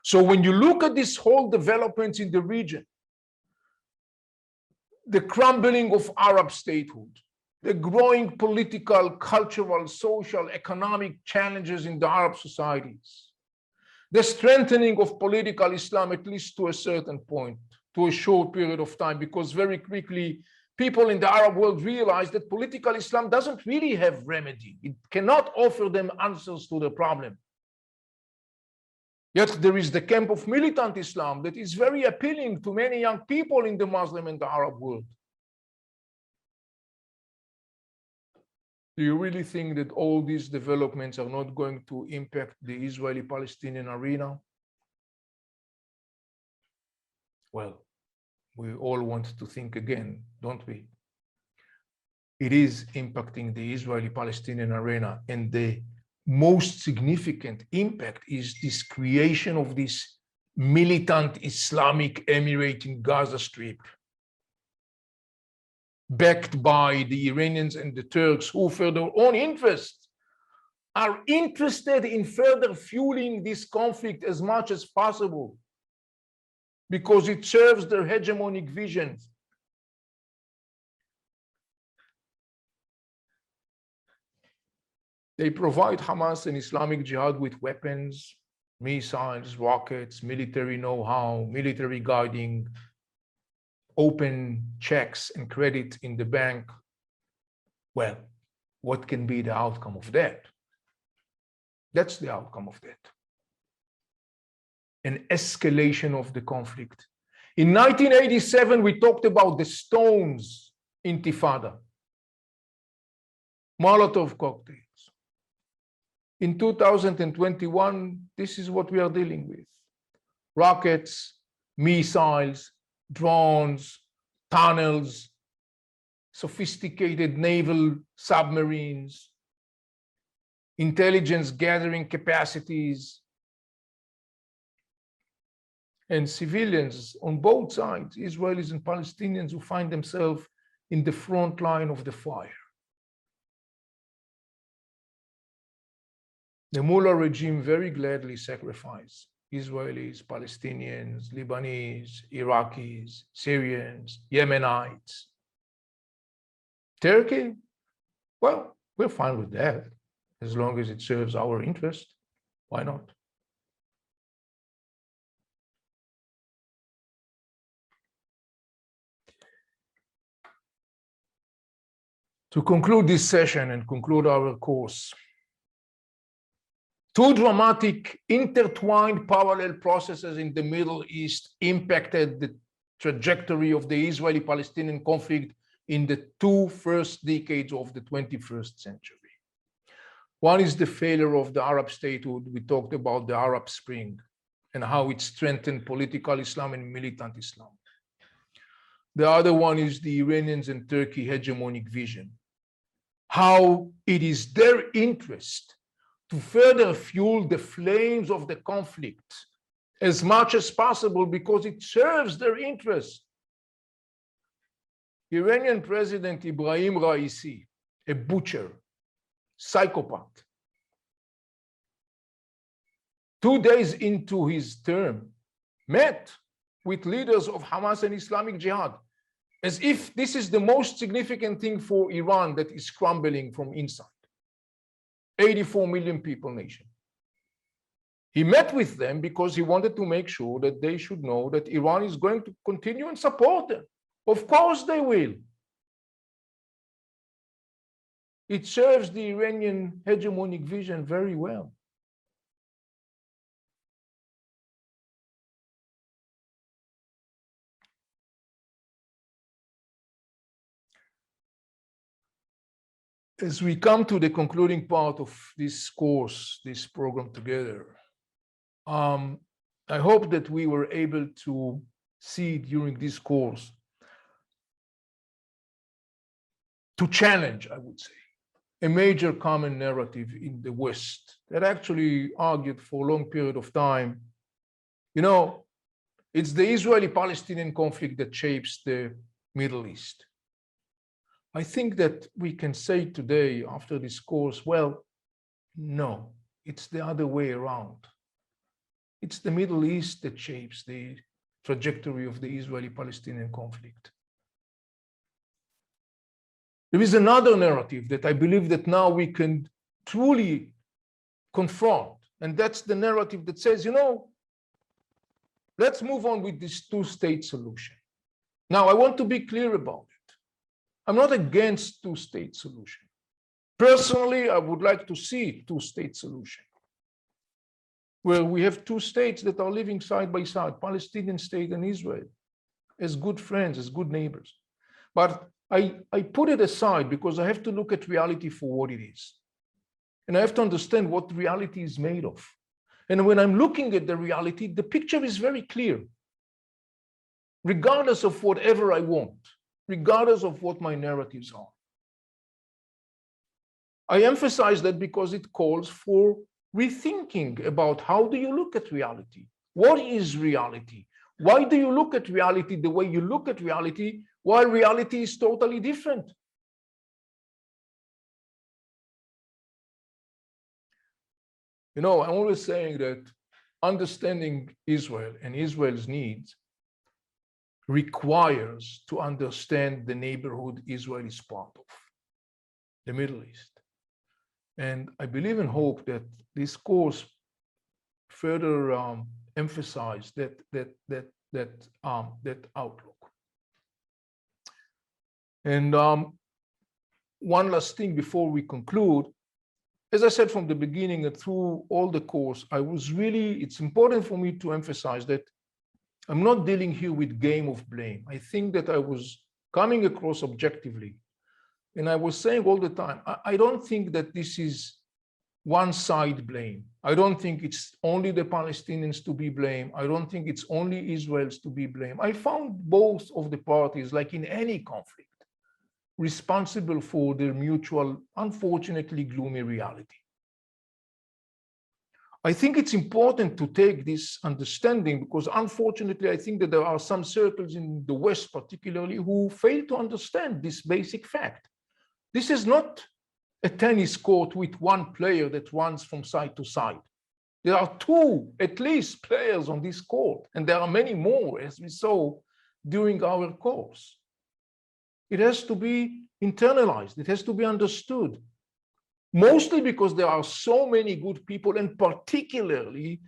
So when you look at this whole developments in the region, the crumbling of Arab statehood, the growing political, cultural, social, economic challenges in the Arab societies, the strengthening of political Islam, at least to a certain point, to a short period of time, because very quickly people in the Arab world realize that political Islam doesn't really have remedy. It cannot offer them answers to the problem. Yet there is the camp of militant Islam that is very appealing to many young people in the Muslim and the Arab world. Do you really think that all these developments are not going to impact the Israeli-Palestinian arena? Well, we all want to think again, don't we? It is impacting the Israeli-Palestinian arena, and the most significant impact is this creation of this militant Islamic Emirate in Gaza Strip, backed by the Iranians and the Turks, who for their own interests are interested in further fueling this conflict as much as possible, because it serves their hegemonic visions. They provide Hamas and Islamic Jihad with weapons, missiles, rockets, military know-how, military guiding, open checks and credit in the bank. Well, what can be the outcome of that? That's the outcome of that. An escalation of the conflict. In 1987, we talked about the Stones Intifada, Molotov cocktails. In 2021, this is what we are dealing with. Rockets, missiles, drones, tunnels, sophisticated naval submarines, intelligence gathering capacities, and civilians on both sides, Israelis and Palestinians, who find themselves in the front line of the fire. The Mullah regime very gladly sacrificed Israelis, Palestinians, Lebanese, Iraqis, Syrians, Yemenites. Turkey, well, we're fine with that, as long as it serves our interest. Why not? To conclude this session and conclude our course, two dramatic, intertwined, parallel processes in the Middle East impacted the trajectory of the Israeli-Palestinian conflict in the two first decades of the 21st century. One is the failure of the Arab statehood. We talked about the Arab Spring and how it strengthened political Islam and militant Islam. The other one is the Iranians and Turkey hegemonic vision, how it is their interest to further fuel the flames of the conflict as much as possible because it serves their interest. Iranian President Ibrahim Raisi, a butcher, psychopath, 2 days into his term, met with leaders of Hamas and Islamic Jihad, as if this is the most significant thing for Iran that is crumbling from inside. 84 million people nation. He met with them because he wanted to make sure that they should know that Iran is going to continue and support them. Of course they will. It serves the Iranian hegemonic vision very well. As we come to the concluding part of this course, this program together, I hope that we were able to see during this course, to challenge, I would say, a major common narrative in the West that actually argued for a long period of time. You know, it's the Israeli-Palestinian conflict that shapes the Middle East. I think that we can say today, after this course, well, no, it's the other way around. It's the Middle East that shapes the trajectory of the Israeli-Palestinian conflict. There is another narrative that I believe that now we can truly confront, and that's the narrative that says, you know, let's move on with this two-state solution. Now, I want to be clear about it. I'm not against two-state solution. Personally, I would like to see two-state solution, where we have two states that are living side by side, Palestinian state and Israel, as good friends, as good neighbors. But I put it aside because I have to look at reality for what it is. And I have to understand what reality is made of. And when I'm looking at the reality, the picture is very clear. Regardless of whatever I want, regardless of what my narratives are. I emphasize that because it calls for rethinking about how do you look at reality? What is reality? Why do you look at reality the way you look at reality while reality is totally different? You know, I'm always saying that understanding Israel and Israel's needs requires to understand the neighborhood Israel is part of, the Middle East. And I believe and hope that this course further emphasized that outlook. And one last thing before we conclude, as I said from the beginning and through all the course, it's important for me to emphasize that I'm not dealing here with game of blame. I think that I was coming across objectively. And I was saying all the time, I don't think that this is one side blame. I don't think it's only the Palestinians to be blamed. I don't think it's only Israel's to be blamed. I found both of the parties, like in any conflict, responsible for their mutual, unfortunately gloomy reality. I think it's important to take this understanding because unfortunately, I think that there are some circles in the West particularly who fail to understand this basic fact. This is not a tennis court with one player that runs from side to side. There are two, at least, players on this court, and there are many more, as we saw during our course. It has to be internalized. It has to be understood. Mostly because there are so many good people and particularly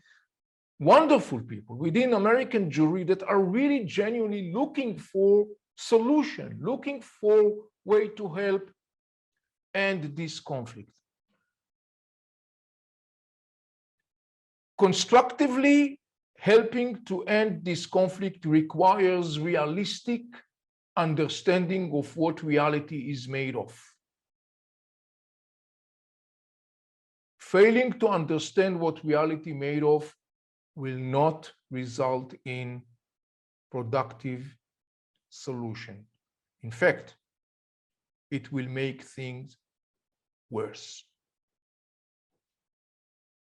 wonderful people within American Jewry that are really genuinely looking for solution, looking for way to help end this conflict. Constructively helping to end this conflict requires realistic understanding of what reality is made of. Failing to understand what reality made of will not result in productive solution. In fact, it will make things worse.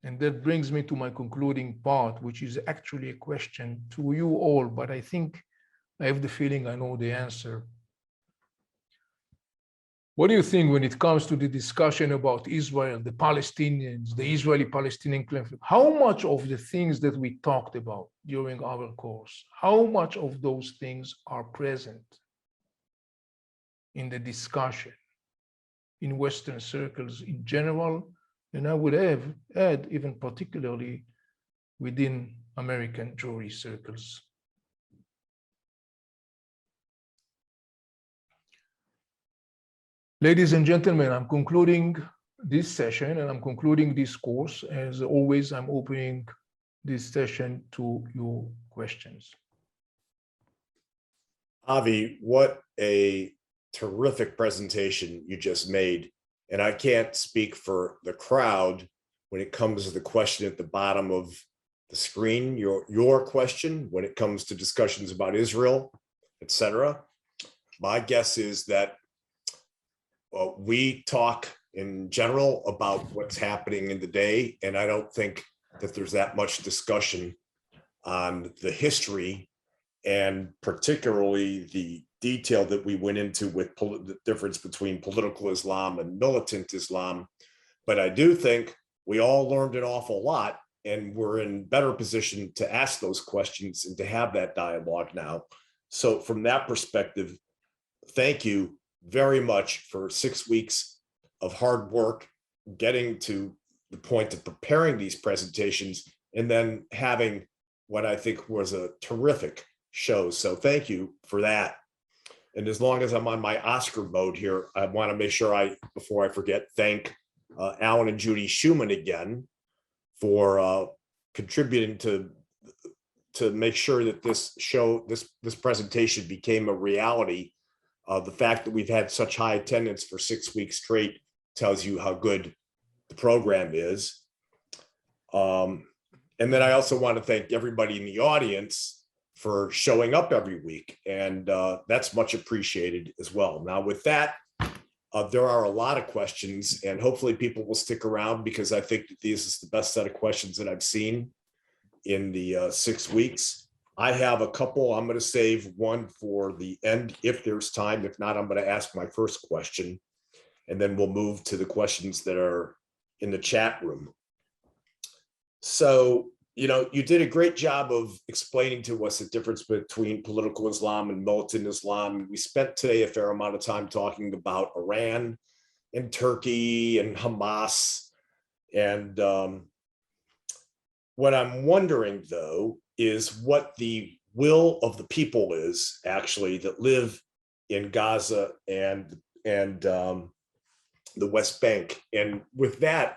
And that brings me to my concluding part, which is actually a question to you all, but I think I have the feeling I know the answer. What do you think when it comes to the discussion about Israel, the Palestinians, the Israeli-Palestinian conflict? How much of the things that we talked about during our course, how much of those things are present in the discussion in Western circles in general, and I would add even particularly within American Jewry circles? Ladies and gentlemen, I'm concluding this session and I'm concluding this course. As always, I'm opening this session to your questions. Avi, what a terrific presentation you just made. And I can't speak for the crowd when it comes to the question at the bottom of the screen, your question, when it comes to discussions about Israel, etc. My guess is that we talk in general about what's happening in the day, and I don't think that there's that much discussion on the history and particularly the detail that we went into with the difference between political Islam and militant Islam. But I do think we all learned an awful lot, and we're in better position to ask those questions and to have that dialogue now. So from that perspective, thank you very much for 6 weeks of hard work, getting to the point of preparing these presentations, and then having what I think was a terrific show. So thank you for that. And as long as I'm on my Oscar mode here, I want to make sure before I forget, thank Alan and Judy Schumann again for contributing to make sure that this show, this presentation became a reality. The fact that we've had such high attendance for 6 weeks straight tells you how good the program is. And then I also want to thank everybody in the audience for showing up every week. And that's much appreciated as well. Now with that, there are a lot of questions, and hopefully people will stick around because I think that this is the best set of questions that I've seen in the 6 weeks. I have a couple. I'm going to save one for the end if there's time. If not, I'm going to ask my first question, and then we'll move to the questions that are in the chat room. So, you did a great job of explaining to us the difference between political Islam and militant Islam. We spent today a fair amount of time talking about Iran and Turkey and Hamas. And what I'm wondering, though, is what the will of the people is actually that live in Gaza and the West Bank. And with that,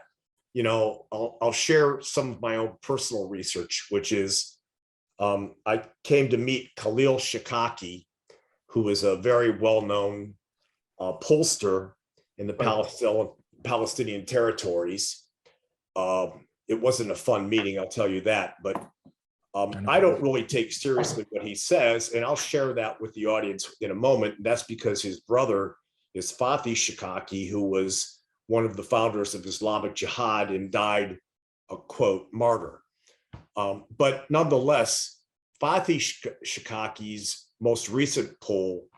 I'll share some of my own personal research, which is I came to meet Khalil Shikaki, who is a very well-known pollster in the Palestinian territories. It wasn't a fun meeting, I'll tell you that, but I don't really take seriously what he says, and I'll share that with the audience in a moment. And that's because his brother is Fathi Shikaki, who was one of the founders of Islamic Jihad and died a quote martyr. But nonetheless, Fathi Shikaki's most recent poll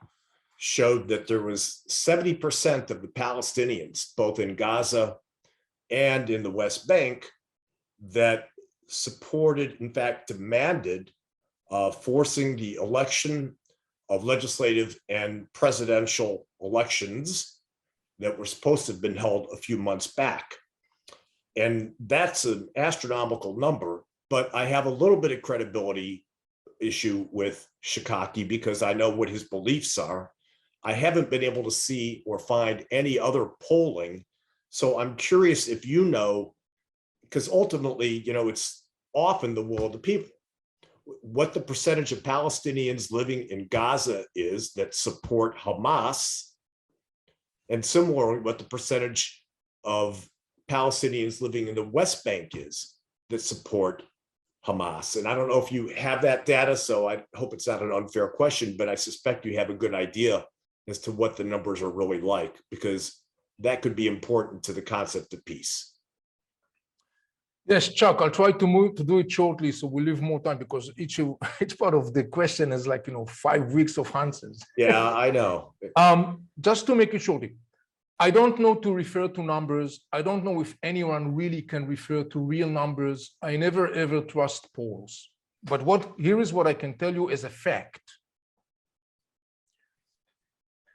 showed that there was 70% of the Palestinians, both in Gaza and in the West Bank, that supported, in fact, demanded forcing the election of legislative and presidential elections that were supposed to have been held a few months back. And that's an astronomical number, but I have a little bit of credibility issue with Shikaki because I know what his beliefs are. I haven't been able to see or find any other polling. So I'm curious if you know, because ultimately, it's often the will of the people. what the percentage of Palestinians living in Gaza is that support Hamas, and similarly, what the percentage of Palestinians living in the West Bank is that support Hamas. And I don't know if you have that data, so I hope it's not an unfair question, but I suspect you have a good idea as to what the numbers are really like, because that could be important to the concept of peace. Yes, Chuck, I'll try to do it shortly so we leave more time, because each part of the question is like, 5 weeks of answers. Yeah, I know. Just to make it shortly, I don't know to refer to numbers. I don't know if anyone really can refer to real numbers. I never ever trust polls. But here is what I can tell you as a fact.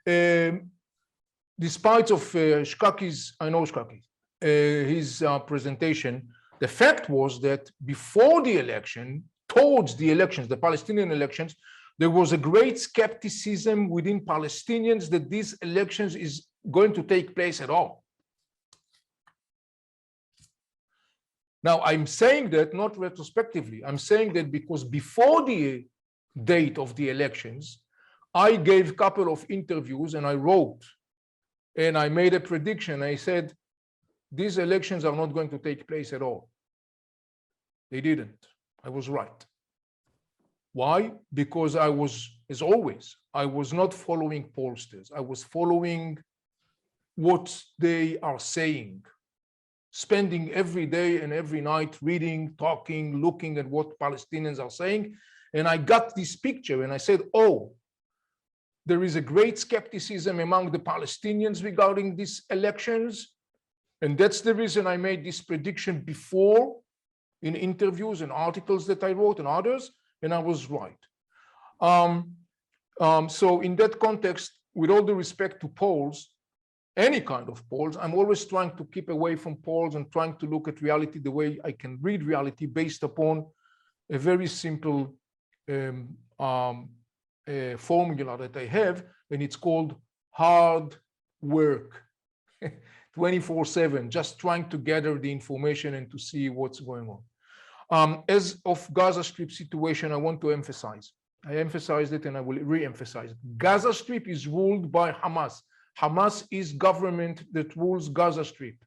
Despite of Shkaki's, I know Shkaki, his presentation, the fact was that before the election, towards the elections, the Palestinian elections, there was a great skepticism within Palestinians that these elections is going to take place at all. Now, I'm saying that not retrospectively. I'm saying that because before the date of the elections, I gave a couple of interviews and I wrote and I made a prediction. I said, these elections are not going to take place at all. They didn't. I was right. Why? Because I was, as always, I was not following pollsters. I was following what they are saying, spending every day and every night reading, talking, looking at what Palestinians are saying. And I got this picture and I said, oh, there is a great skepticism among the Palestinians regarding these elections. And that's the reason I made this prediction before in interviews and articles that I wrote and others, and I was right. So in that context, with all the respect to polls, any kind of polls, I'm always trying to keep away from polls and trying to look at reality the way I can read reality based upon a very simple formula that I have, and it's called hard work. 24/7, just trying to gather the information and to see what's going on. As of Gaza Strip situation, I want to emphasize, I emphasized it and I will re-emphasize it. Gaza Strip is ruled by Hamas. Hamas is government that rules Gaza Strip.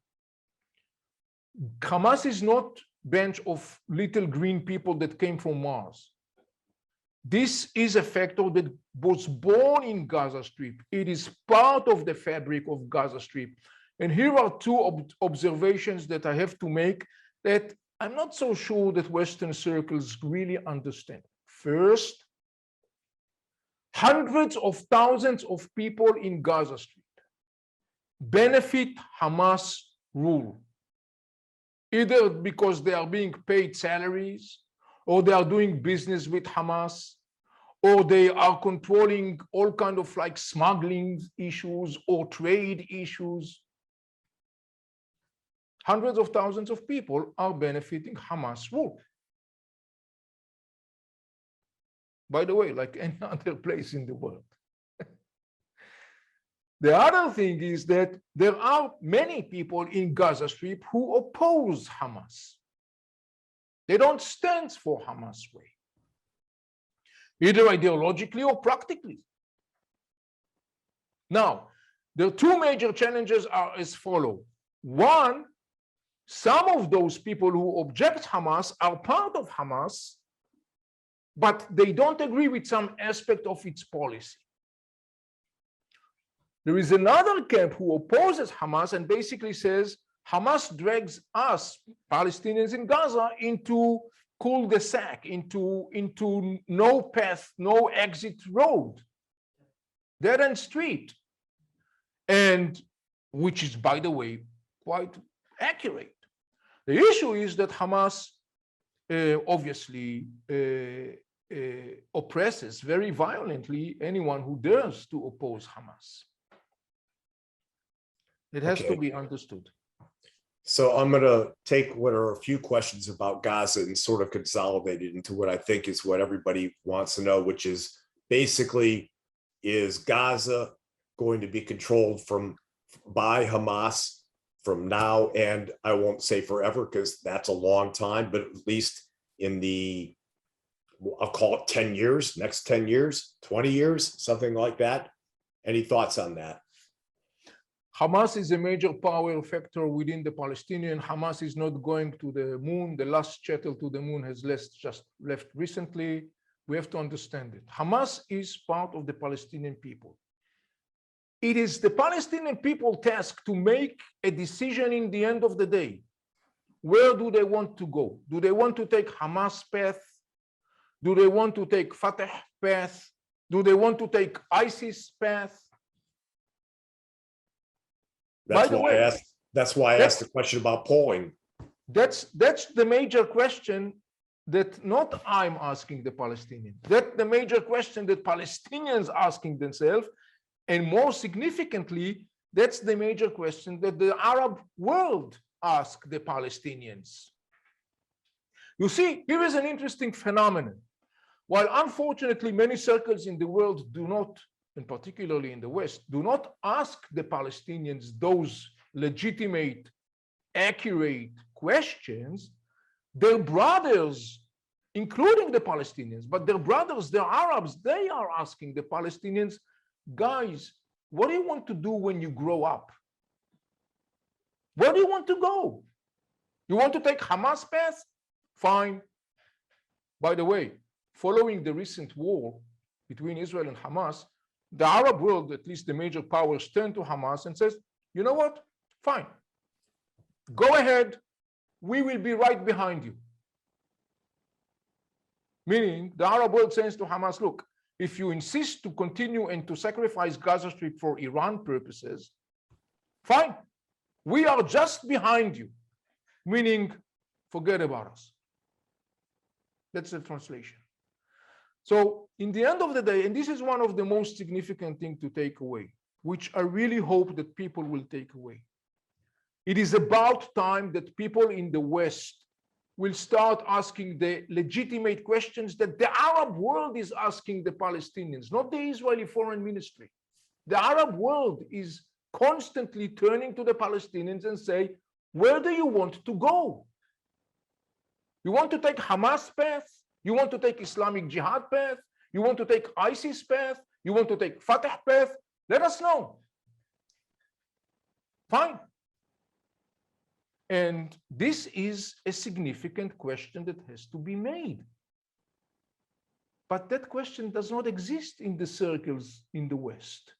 Hamas is not a bunch of little green people that came from Mars. This is a factor that was born in Gaza Strip. It is part of the fabric of Gaza Strip. And here are two observations that I have to make that I'm not so sure that Western circles really understand. First, hundreds of thousands of people in Gaza Strip benefit Hamas rule, either because they are being paid salaries, or they are doing business with Hamas, or they are controlling all kind of like smuggling issues or trade issues. Hundreds of thousands of people are benefiting Hamas rule. By the way, like any other place in the world. The other thing is that there are many people in Gaza Strip who oppose Hamas. They don't stand for Hamas way, either ideologically or practically. Now, the two major challenges are as follows. One, some of those people who object Hamas are part of Hamas, but they don't agree with some aspect of its policy. There is another camp who opposes Hamas and basically says Hamas drags us, Palestinians in Gaza, into cul-de-sac, into no path, no exit road, dead-end street, and which is, by the way, quite accurate. The issue is that Hamas obviously oppresses very violently anyone who dares to oppose Hamas. It has to be understood. So I'm going to take what are a few questions about Gaza and sort of consolidate it into what I think is what everybody wants to know, which is basically, is Gaza going to be controlled by Hamas from now, and I won't say forever because that's a long time, but at least in the I'll call it 10 years, next 10 years, 20 years, something like that. Any thoughts on that? Hamas is a major power factor within the Palestinian. Hamas is not going to the moon. The last shuttle to the moon has just left recently. We have to understand it. Hamas is part of the Palestinian people. It is the Palestinian people's task to make a decision in the end of the day. Where do they want to go? Do they want to take Hamas path? Do they want to take Fatah path? Do they want to take ISIS path? That's why I asked the question about polling. That's the major question that not I'm asking the Palestinians. That's the major question that Palestinians asking themselves. And more significantly, that's the major question that the Arab world ask the Palestinians. You see, here is an interesting phenomenon. While unfortunately many circles in the world do not, and particularly in the West, do not ask the Palestinians those legitimate, accurate questions, their brothers, including the Palestinians, but their brothers, the Arabs, they are asking the Palestinians, guys, what do you want to do when you grow up? Where do you want to go? You want to take Hamas path? Fine. By the way, following the recent war between Israel and Hamas, the Arab world, at least the major powers, turn to Hamas and says, you know what? Fine. Go ahead. We will be right behind you. Meaning the Arab world says to Hamas, look, if you insist to continue and to sacrifice Gaza Strip for Iran purposes, fine. We are just behind you. Meaning, forget about us. That's the translation. So in the end of the day, and this is one of the most significant things to take away, which I really hope that people will take away. It is about time that people in the West will start asking the legitimate questions that the Arab world is asking the Palestinians, not the Israeli Foreign Ministry. The Arab world is constantly turning to the Palestinians and say, where do you want to go? You want to take Hamas path? You want to take Islamic Jihad path? You want to take ISIS path? You want to take Fatah path? Let us know. Fine. And this is a significant question that has to be made. But that question does not exist in the circles in the West.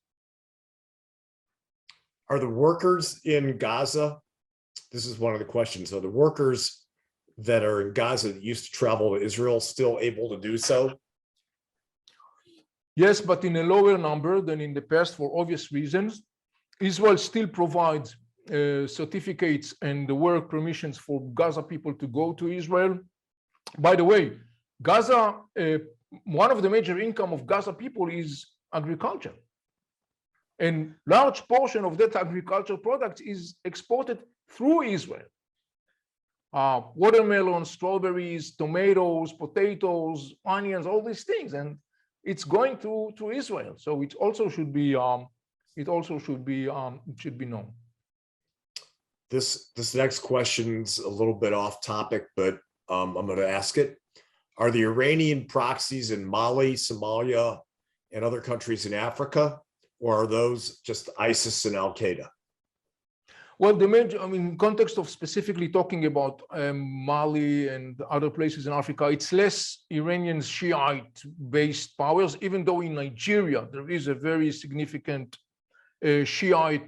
Are the workers in Gaza, this is one of the questions, are the workers that are in Gaza that used to travel to Israel still able to do so? Yes, but in a lower number than in the past for obvious reasons. Israel still provides certificates and the work permissions for Gaza people to go to Israel. By the way, Gaza, one of the major income of Gaza people is agriculture. And large portion of that agricultural product is exported through Israel. Watermelon, strawberries, tomatoes, potatoes, onions, all these things, and it's going to Israel. So it also should be it should be known. This next question's a little bit off topic, but I'm going to ask it. Are the Iranian proxies in Mali, Somalia, and other countries in Africa, or are those just ISIS and Al Qaeda? Well, the major, in context of specifically talking about Mali and other places in Africa, it's less Iranian Shiite-based powers, even though in Nigeria, there is a very significant Shiite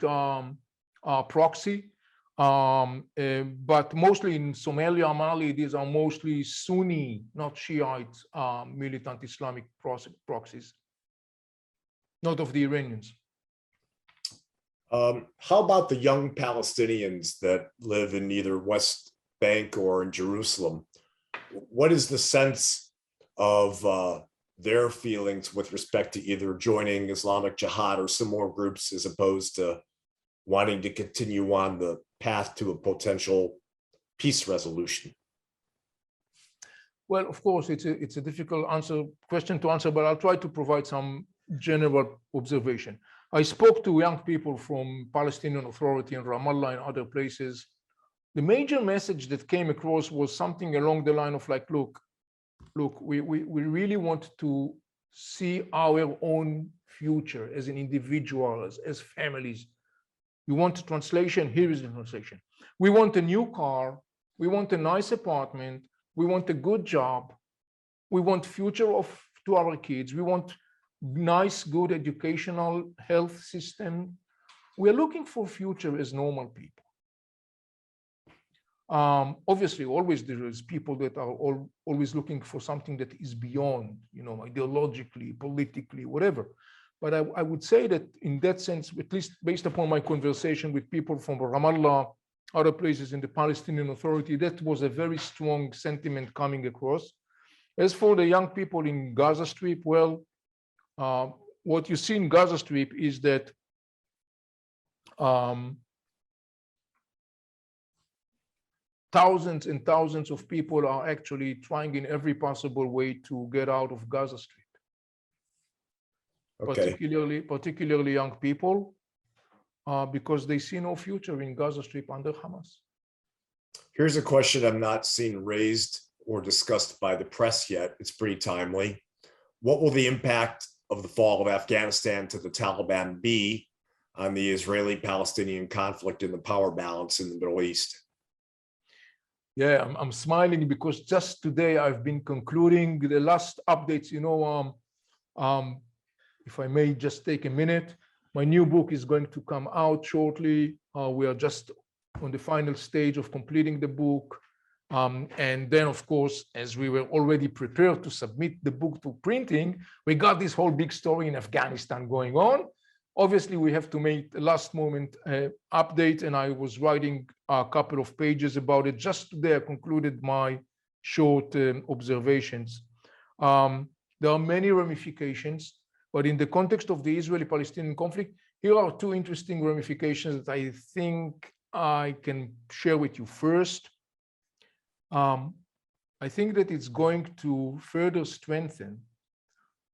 proxy. But mostly in Somalia, Mali, these are mostly Sunni, not Shiite militant Islamic proxies, not of the Iranians. How about the young Palestinians that live in either West Bank or in Jerusalem? What is the sense of their feelings with respect to either joining Islamic Jihad or similar groups as opposed to wanting to continue on the path to a potential peace resolution? Well, of course, it's a difficult question to answer, but I'll try to provide some general observation. I spoke to young people from Palestinian Authority in Ramallah and other places. The major message that came across was something along the line of like, look, look, we really want to see our own future as an individual, as families. You want a translation? Here is the translation. We want a new car. We want a nice apartment. We want a good job. We want future to our kids. We want nice, good educational health system. We're looking for future as normal people. Obviously, always there is people that are always looking for something that is beyond, ideologically, politically, whatever. But I would say that in that sense, at least based upon my conversation with people from Ramallah, other places in the Palestinian Authority, that was a very strong sentiment coming across. As for the young people in Gaza Strip, well, what you see in Gaza Strip is that thousands and thousands of people are actually trying in every possible way to get out of Gaza Strip. Okay. Particularly young people, because they see no future in Gaza Strip under Hamas. Here's a question I'm not seeing raised or discussed by the press yet. It's pretty timely. What will the impact of the fall of Afghanistan to the Taliban be on the Israeli-Palestinian conflict and the power balance in the Middle East? Yeah, I'm smiling because just today I've been concluding the last updates. If I may just take a minute, my new book is going to come out shortly. We are just on the final stage of completing the book. And then, of course, as we were already prepared to submit the book to printing, we got this whole big story in Afghanistan going on. Obviously, we have to make a last moment update, and I was writing a couple of pages about it. Just today, I concluded my short observations. There are many ramifications, but in the context of the Israeli-Palestinian conflict, here are two interesting ramifications that I think I can share with you. First, I think that it's going to further strengthen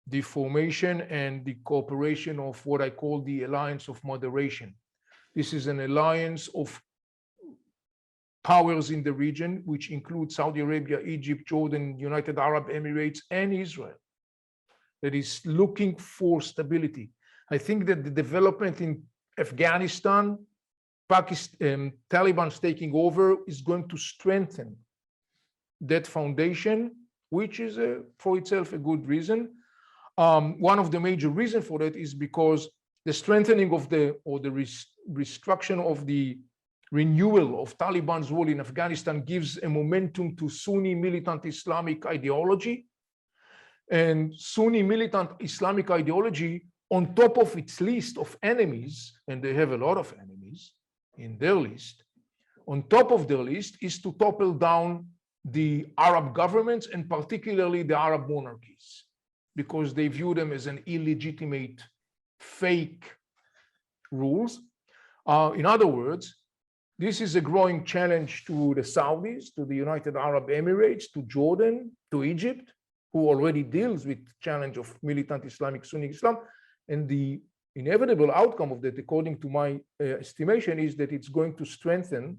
the formation and the cooperation of what I call the Alliance of Moderation. This is an alliance of powers in the region, which include Saudi Arabia, Egypt, Jordan, United Arab Emirates, and Israel, that is looking for stability. I think that the development in Afghanistan, Pakistan, Taliban's taking over is going to strengthen that foundation, which is for itself a good reason. One of the major reasons for that is because the strengthening of the restriction of the renewal of Taliban's role in Afghanistan gives a momentum to Sunni militant Islamic ideology. And Sunni militant Islamic ideology, on top of its list of enemies, and they have a lot of enemies in their list, on top of their list is to topple down the Arab governments and particularly the Arab monarchies, because they view them as an illegitimate, fake rules. In other words, this is a growing challenge to the Saudis, to the United Arab Emirates, to Jordan, to Egypt, who already deals with the challenge of militant Islamic Sunni Islam. And the inevitable outcome of that, according to my estimation, is that it's going to strengthen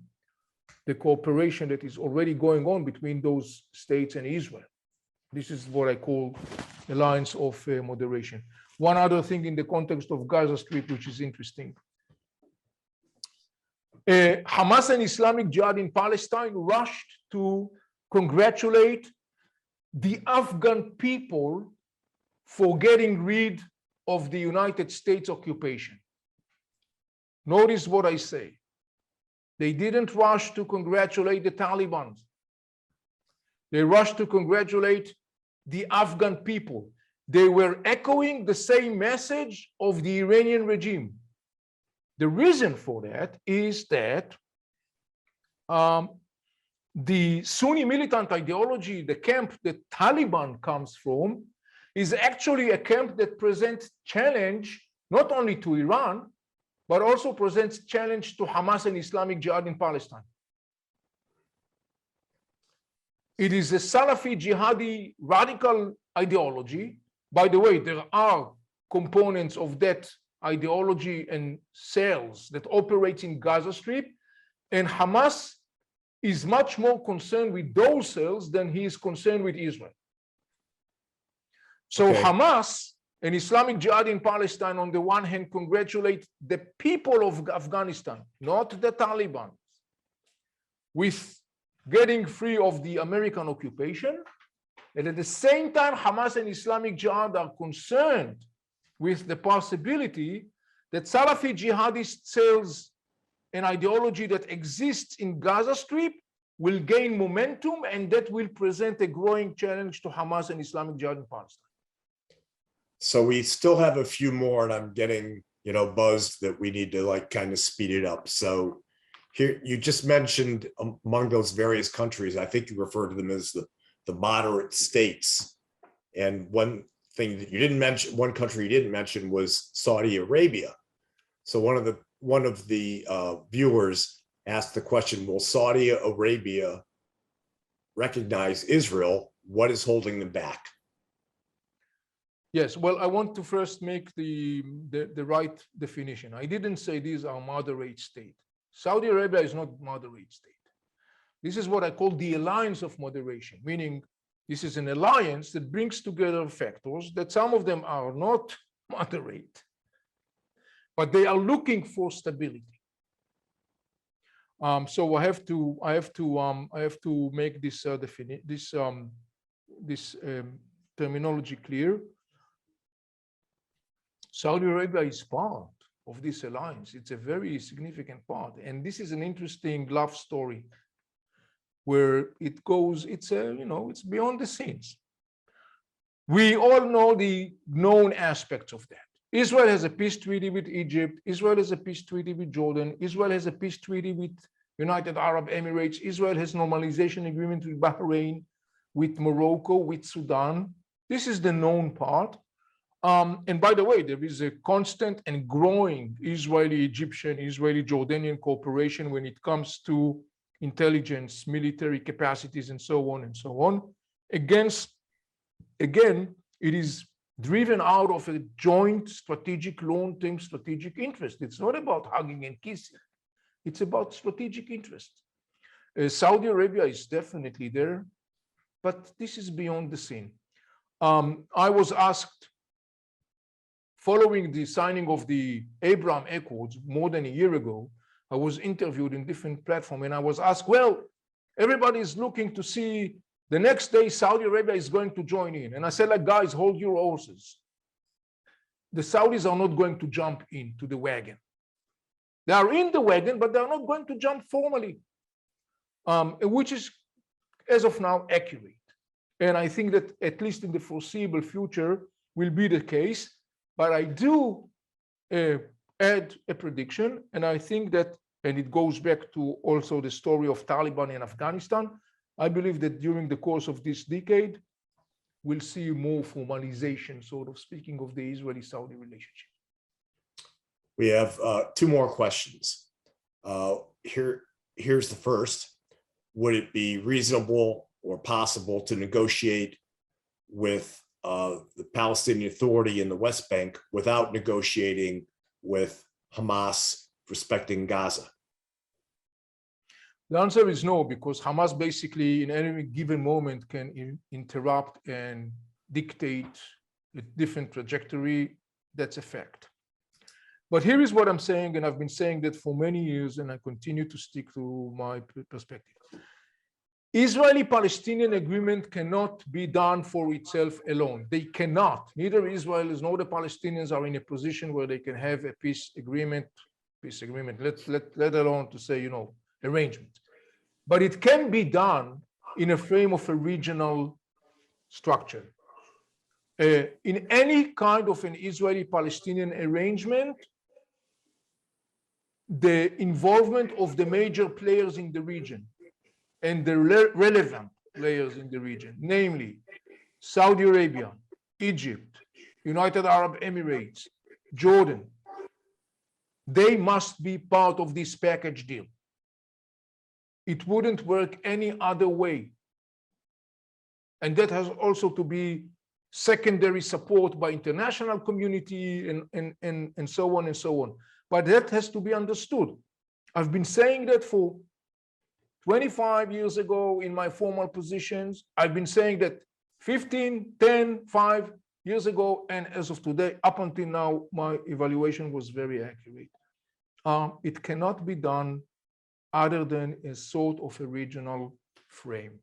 the cooperation that is already going on between those states and Israel. This is what I call alliance of moderation. One other thing in the context of Gaza Strip, which is interesting. Hamas and Islamic Jihad in Palestine rushed to congratulate the Afghan people for getting rid of the United States occupation. Notice what I say. They didn't rush to congratulate the Taliban. They rushed to congratulate the Afghan people. They were echoing the same message of the Iranian regime. The reason for that is that the Sunni militant ideology, the camp that Taliban comes from, is actually a camp that presents challenge not only to Iran, but also presents challenge to Hamas and Islamic Jihad in Palestine. It is a Salafi jihadi radical ideology. By the way, there are components of that ideology and cells that operate in Gaza Strip, and Hamas is much more concerned with those cells than he is concerned with Israel. So Okay. Hamas and Islamic Jihad in Palestine, on the one hand, congratulate the people of Afghanistan, not the Taliban, with getting free of the American occupation. And at the same time, Hamas and Islamic Jihad are concerned with the possibility that Salafi jihadist cells, an ideology that exists in Gaza Strip, will gain momentum, and that will present a growing challenge to Hamas and Islamic Jihad in Palestine. So we still have a few more, and I'm getting, buzzed that we need to like kind of speed it up. So here, you just mentioned among those various countries, I think you referred to them as the moderate states. And one thing that you didn't mention, one country you didn't mention was Saudi Arabia. So one of the viewers asked the question, will Saudi Arabia recognize Israel? What is holding them back? Yes, well, I want to first make the right definition. I didn't say these are moderate state. Saudi Arabia is not moderate state. This is what I call the alliance of moderation, meaning this is an alliance that brings together factors that some of them are not moderate, but they are looking for stability. So I have to make this terminology clear. Saudi Arabia is part of this alliance. It's a very significant part, and this is an interesting love story where it goes. It's beyond the scenes. We all know the known aspects of that. Israel has a peace treaty with Egypt. Israel has a peace treaty with Jordan. Israel has a peace treaty with United Arab Emirates. Israel has normalization agreement with Bahrain, with Morocco, with Sudan. This is the known part. And by the way, there is a constant and growing Israeli-Egyptian, Israeli-Jordanian cooperation when it comes to intelligence, military capacities, and so on and so on. Again, it is driven out of a joint strategic, long-term strategic interest. It's not about hugging and kissing. It's about strategic interest. Saudi Arabia is definitely there, but this is beyond the scene. I was asked, following the signing of the Abraham Accords more than a year ago, I was interviewed in different platforms, and I was asked, well, everybody is looking to see the next day Saudi Arabia is going to join in. And I said, like, guys, hold your horses. The Saudis are not going to jump into the wagon. They are in the wagon, but they are not going to jump formally, which is, as of now, accurate. And I think that at least in the foreseeable future will be the case. But I do add a prediction, and I think that, and it goes back to also the story of Taliban in Afghanistan, I believe that during the course of this decade, we'll see more formalization, sort of speaking, of the Israeli-Saudi relationship. We have two more questions. Here's the first. Would it be reasonable or possible to negotiate with the Palestinian Authority in the West Bank without negotiating with Hamas respecting Gaza? The answer is no, because Hamas basically in any given moment can interrupt and dictate a different trajectory. That's a fact. But here is what I'm saying, and I've been saying that for many years, and I continue to stick to my perspective. Israeli-Palestinian agreement cannot be done for itself alone. They cannot. Neither Israelis nor the Palestinians are in a position where they can have a peace agreement, let alone to say, arrangement. But it can be done in a frame of a regional structure. In any kind of an Israeli-Palestinian arrangement, the involvement of the major players in the region and the relevant players in the region, namely Saudi Arabia, Egypt, United Arab Emirates, Jordan, they must be part of this package deal. It wouldn't work any other way. And that has also to be secondary support by international community and so on and so on. But that has to be understood. I've been saying that for 25 years ago in my formal positions. I've been saying that 15, 10, 5, years ago, and as of today, up until now, my evaluation was very accurate. It cannot be done other than a sort of a regional frame.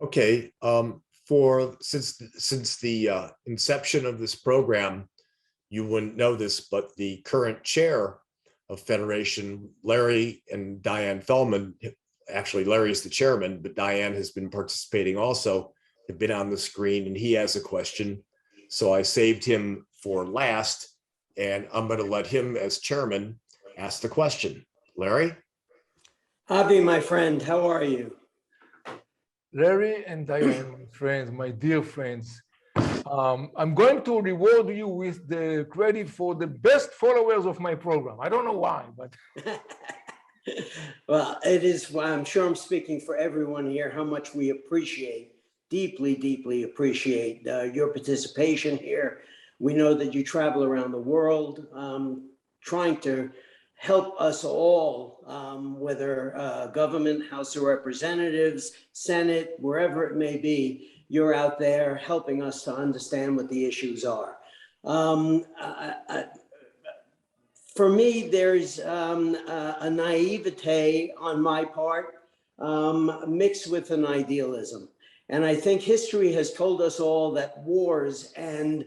Okay, since the inception of this program, you wouldn't know this, but the current chair of Federation, Larry and Diane Feldman, actually Larry is the chairman, but Diane has been participating also, have been on the screen, and he has a question. So I saved him for last, and I'm going to let him as chairman ask the question. Larry? Avi, my friend, how are you? Larry and Diane, my friends, my dear friends, I'm going to reward you with the credit for the best followers of my program. I don't know why, but. Well, it is, I'm sure I'm speaking for everyone here, how much we appreciate, deeply, deeply appreciate your participation here. We know that you travel around the world trying to help us all, whether government, House of Representatives, Senate, wherever it may be, you're out there helping us to understand what the issues are. For me, there's a naivete on my part mixed with an idealism. And I think history has told us all that wars and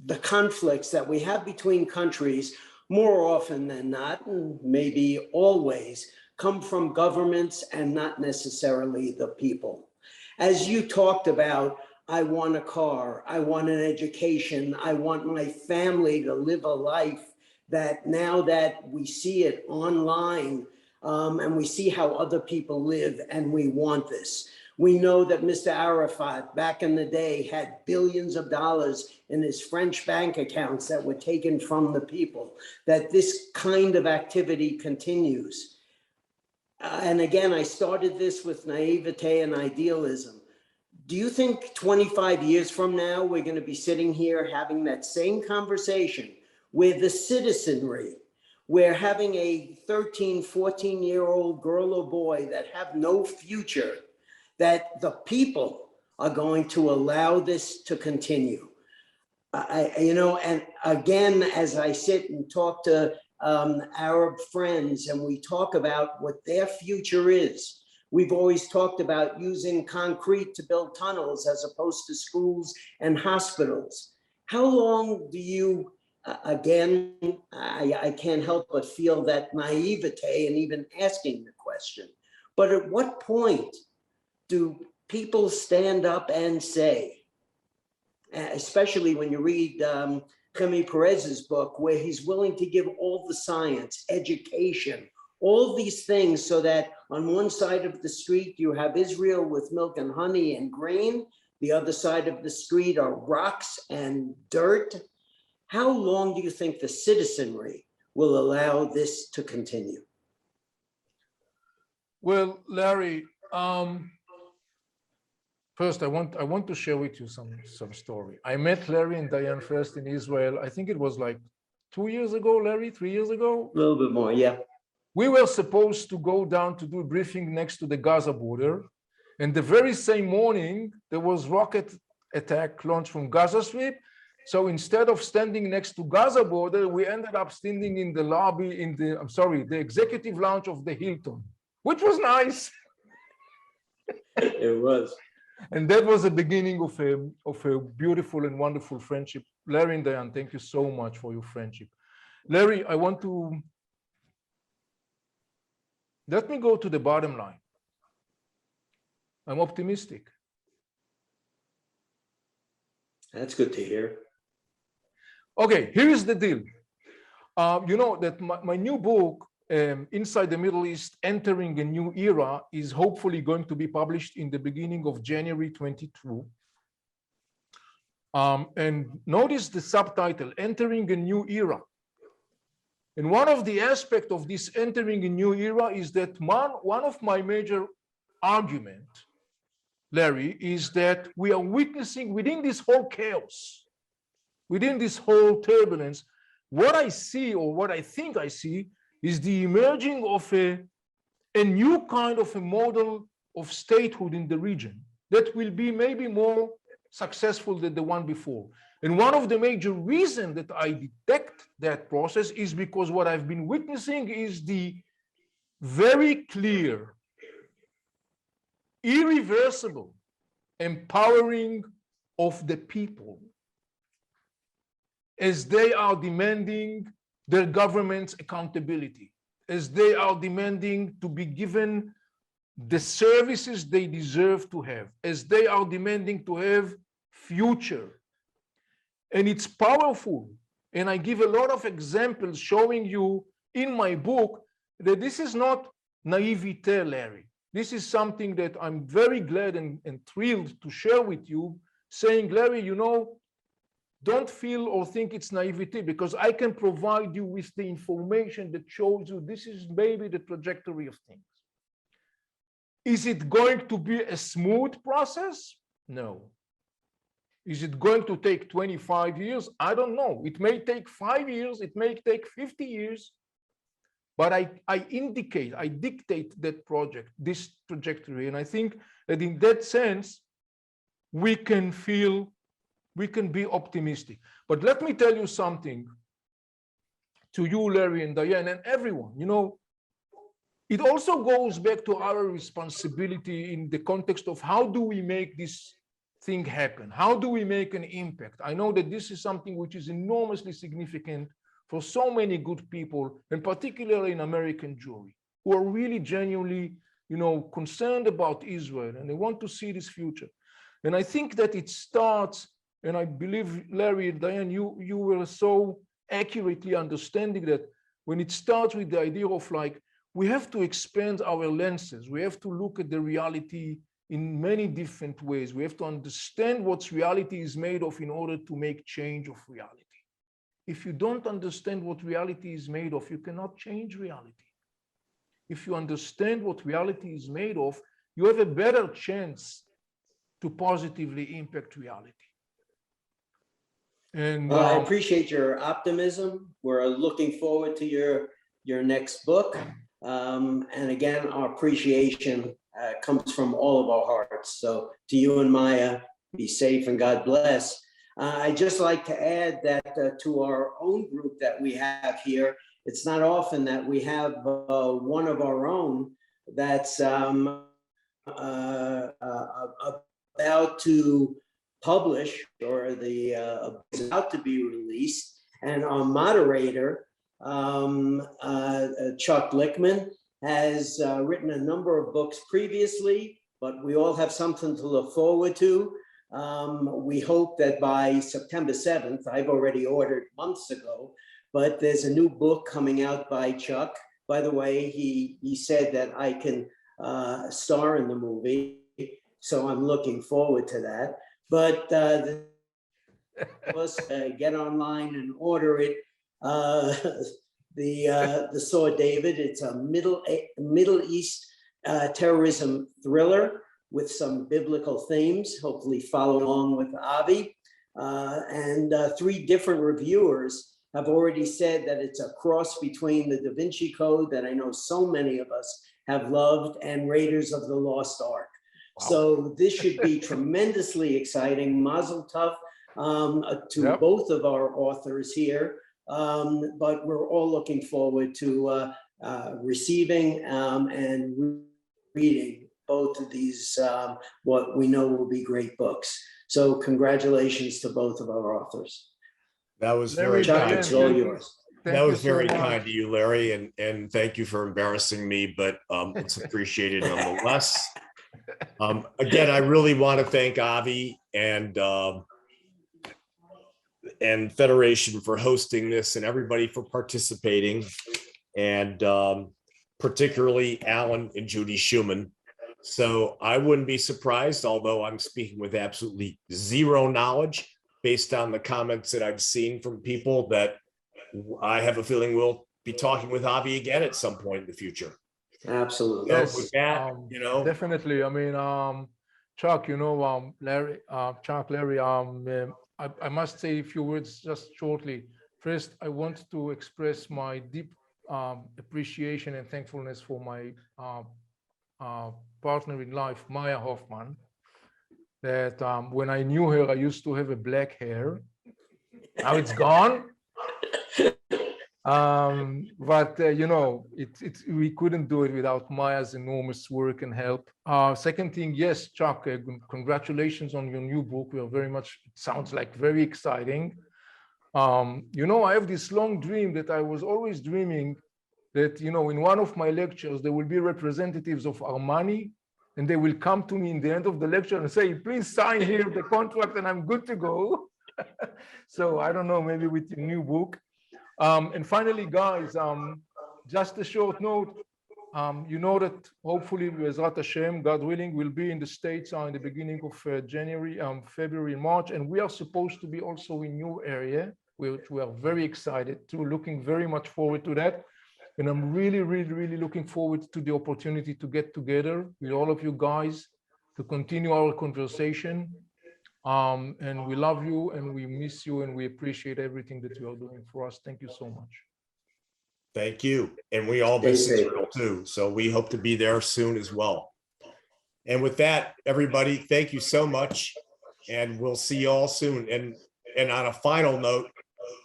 the conflicts that we have between countries, more often than not, and maybe always, come from governments and not necessarily the people. As you talked about, I want a car, I want an education, I want my family to live a life that now that we see it online and we see how other people live and we want this. We know that Mr. Arafat back in the day had billions of dollars in his French bank accounts that were taken from the people, that this kind of activity continues. And again, I started this with naivete and idealism. Do you think 25 years from now, we're going to be sitting here having that same conversation where the citizenry, where having a 13, 14-year-old girl or boy that have no future, that the people are going to allow this to continue? And again, as I sit and talk to Arab friends and we talk about what their future is, we've always talked about using concrete to build tunnels as opposed to schools and hospitals. How long do you, again, I can't help but feel that naivete and even asking the question, but at what point do people stand up and say, especially when you read Jaime Perez's book, where he's willing to give all the science, education, all these things, so that on one side of the street, you have Israel with milk and honey and grain. The other side of the street are rocks and dirt. How long do you think the citizenry will allow this to continue? Well, Larry, first, I want to share with you some story. I met Larry and Diane first in Israel. I think it was like 2 years ago, Larry, 3 years ago? A little bit more, yeah. We were supposed to go down to do a briefing next to the Gaza border. And the very same morning, there was rocket attack launched from Gaza Strip. So instead of standing next to Gaza border, we ended up standing in the lobby, the executive lounge of the Hilton, which was nice. It was. And that was the beginning of a beautiful and wonderful friendship. Larry and Diane, thank you so much for your friendship. Larry, let me go to the bottom line. I'm optimistic. That's good to hear. Okay, here is the deal. You know that my new book, Inside the Middle East, Entering a New Era, is hopefully going to be published in the beginning of January 22. And notice the subtitle, Entering a New Era. And one of the aspects of this entering a new era is that one of my major arguments, Larry, is that we are witnessing within this whole chaos, within this whole turbulence, what I see, or what I think I see, is the emerging of a new kind of a model of statehood in the region that will be maybe more successful than the one before. And one of the major reasons that I detect that process is because what I've been witnessing is the very clear, irreversible empowering of the people as they are demanding their government's accountability, as they are demanding to be given the services they deserve to have, as they are demanding to have future. And it's powerful. And I give a lot of examples showing you in my book that this is not naivete, Larry. This is something that I'm very glad and thrilled to share with you, saying, Larry, you know, don't feel or think it's naivety, because I can provide you with the information that shows you this is maybe the trajectory of things. Is it going to be a smooth process? No. Is it going to take 25 years? I don't know. It may take 5 years, it may take 50 years, but I dictate that project, this trajectory. And I think that in that sense, we can be optimistic. But let me tell you something to you, Larry and Diane, and everyone, you know, it also goes back to our responsibility in the context of how do we make this thing happen? How do we make an impact? I know that this is something which is enormously significant for so many good people, and particularly in American Jewry, who are really genuinely, you know, concerned about Israel, and they want to see this future. And I think that it starts, and I believe, Larry and Diane, you were so accurately understanding that when it starts with the idea of like, we have to expand our lenses. We have to look at the reality in many different ways. We have to understand what reality is made of in order to make change of reality. If you don't understand what reality is made of, you cannot change reality. If you understand what reality is made of, you have a better chance to positively impact reality. And well, I appreciate your optimism. We're looking forward to your next book. And again, our appreciation comes from all of our hearts. So to you and Maya, be safe and God bless. I'd just like to add that to our own group that we have here, it's not often that we have one of our own that's about to publish or about to be released. And our moderator, Chuck Lickman, has written a number of books previously, but we all have something to look forward to. We hope that by September 7th, I've already ordered months ago, but there's a new book coming out by Chuck. By the way, he said that I can star in the movie, so I'm looking forward to that. But get online and order it. The Sword David, it's a Middle East terrorism thriller with some biblical themes, hopefully follow along with Avi. And 3 different reviewers have already said that it's a cross between the Da Vinci Code that I know so many of us have loved and Raiders of the Lost Ark. Wow. So this should be tremendously exciting. Mazel tov to both of our authors here. But we're all looking forward to receiving and reading both of these, what we know will be great books. So congratulations to both of our authors. That was very kind. It's all yours. That was very kind to you, Larry, and thank you for embarrassing me, but it's appreciated nonetheless. Again, I really want to thank Avi and Federation for hosting this and everybody for participating, and particularly Alan and Judy Schumann. So I wouldn't be surprised, although I'm speaking with absolutely zero knowledge based on the comments that I've seen from people, that I have a feeling we'll be talking with Avi again at some point in the future. Absolutely. So Yes, with that, you know, definitely. I mean, Chuck, you know, Larry, Larry, I must say a few words just shortly. First, I want to express my deep appreciation and thankfulness for my partner in life, Maya Hoffman. that when I knew her, I used to have a black hair. Now it's gone. You know, we couldn't do it without Maya's enormous work and help. Second thing, yes, Chuck, congratulations on your new book. We are very much, it sounds like very exciting. You know, I have this long dream that I was always dreaming that, you know, in one of my lectures, there will be representatives of Armani, and they will come to me in the end of the lecture and say, please sign here the contract and I'm good to go. So I don't know, maybe with your new book. And finally, guys, just a short note, you know that hopefully, Bezrat Hashem, God willing, we'll be in the States in the beginning of January, February, March, and we are supposed to be also in your area, which we are very excited to, looking very much forward to that. And I'm really, really, really looking forward to the opportunity to get together with all of you guys to continue our conversation. And we love you and we miss you and we appreciate everything that you are doing for us. Thank you so much. Thank you. And we all miss Israel too. So we hope to be there soon as well. And with that, everybody, thank you so much. And we'll see you all soon. And on a final note,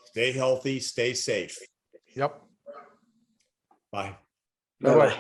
stay healthy, stay safe. Yep. Bye. Bye-bye.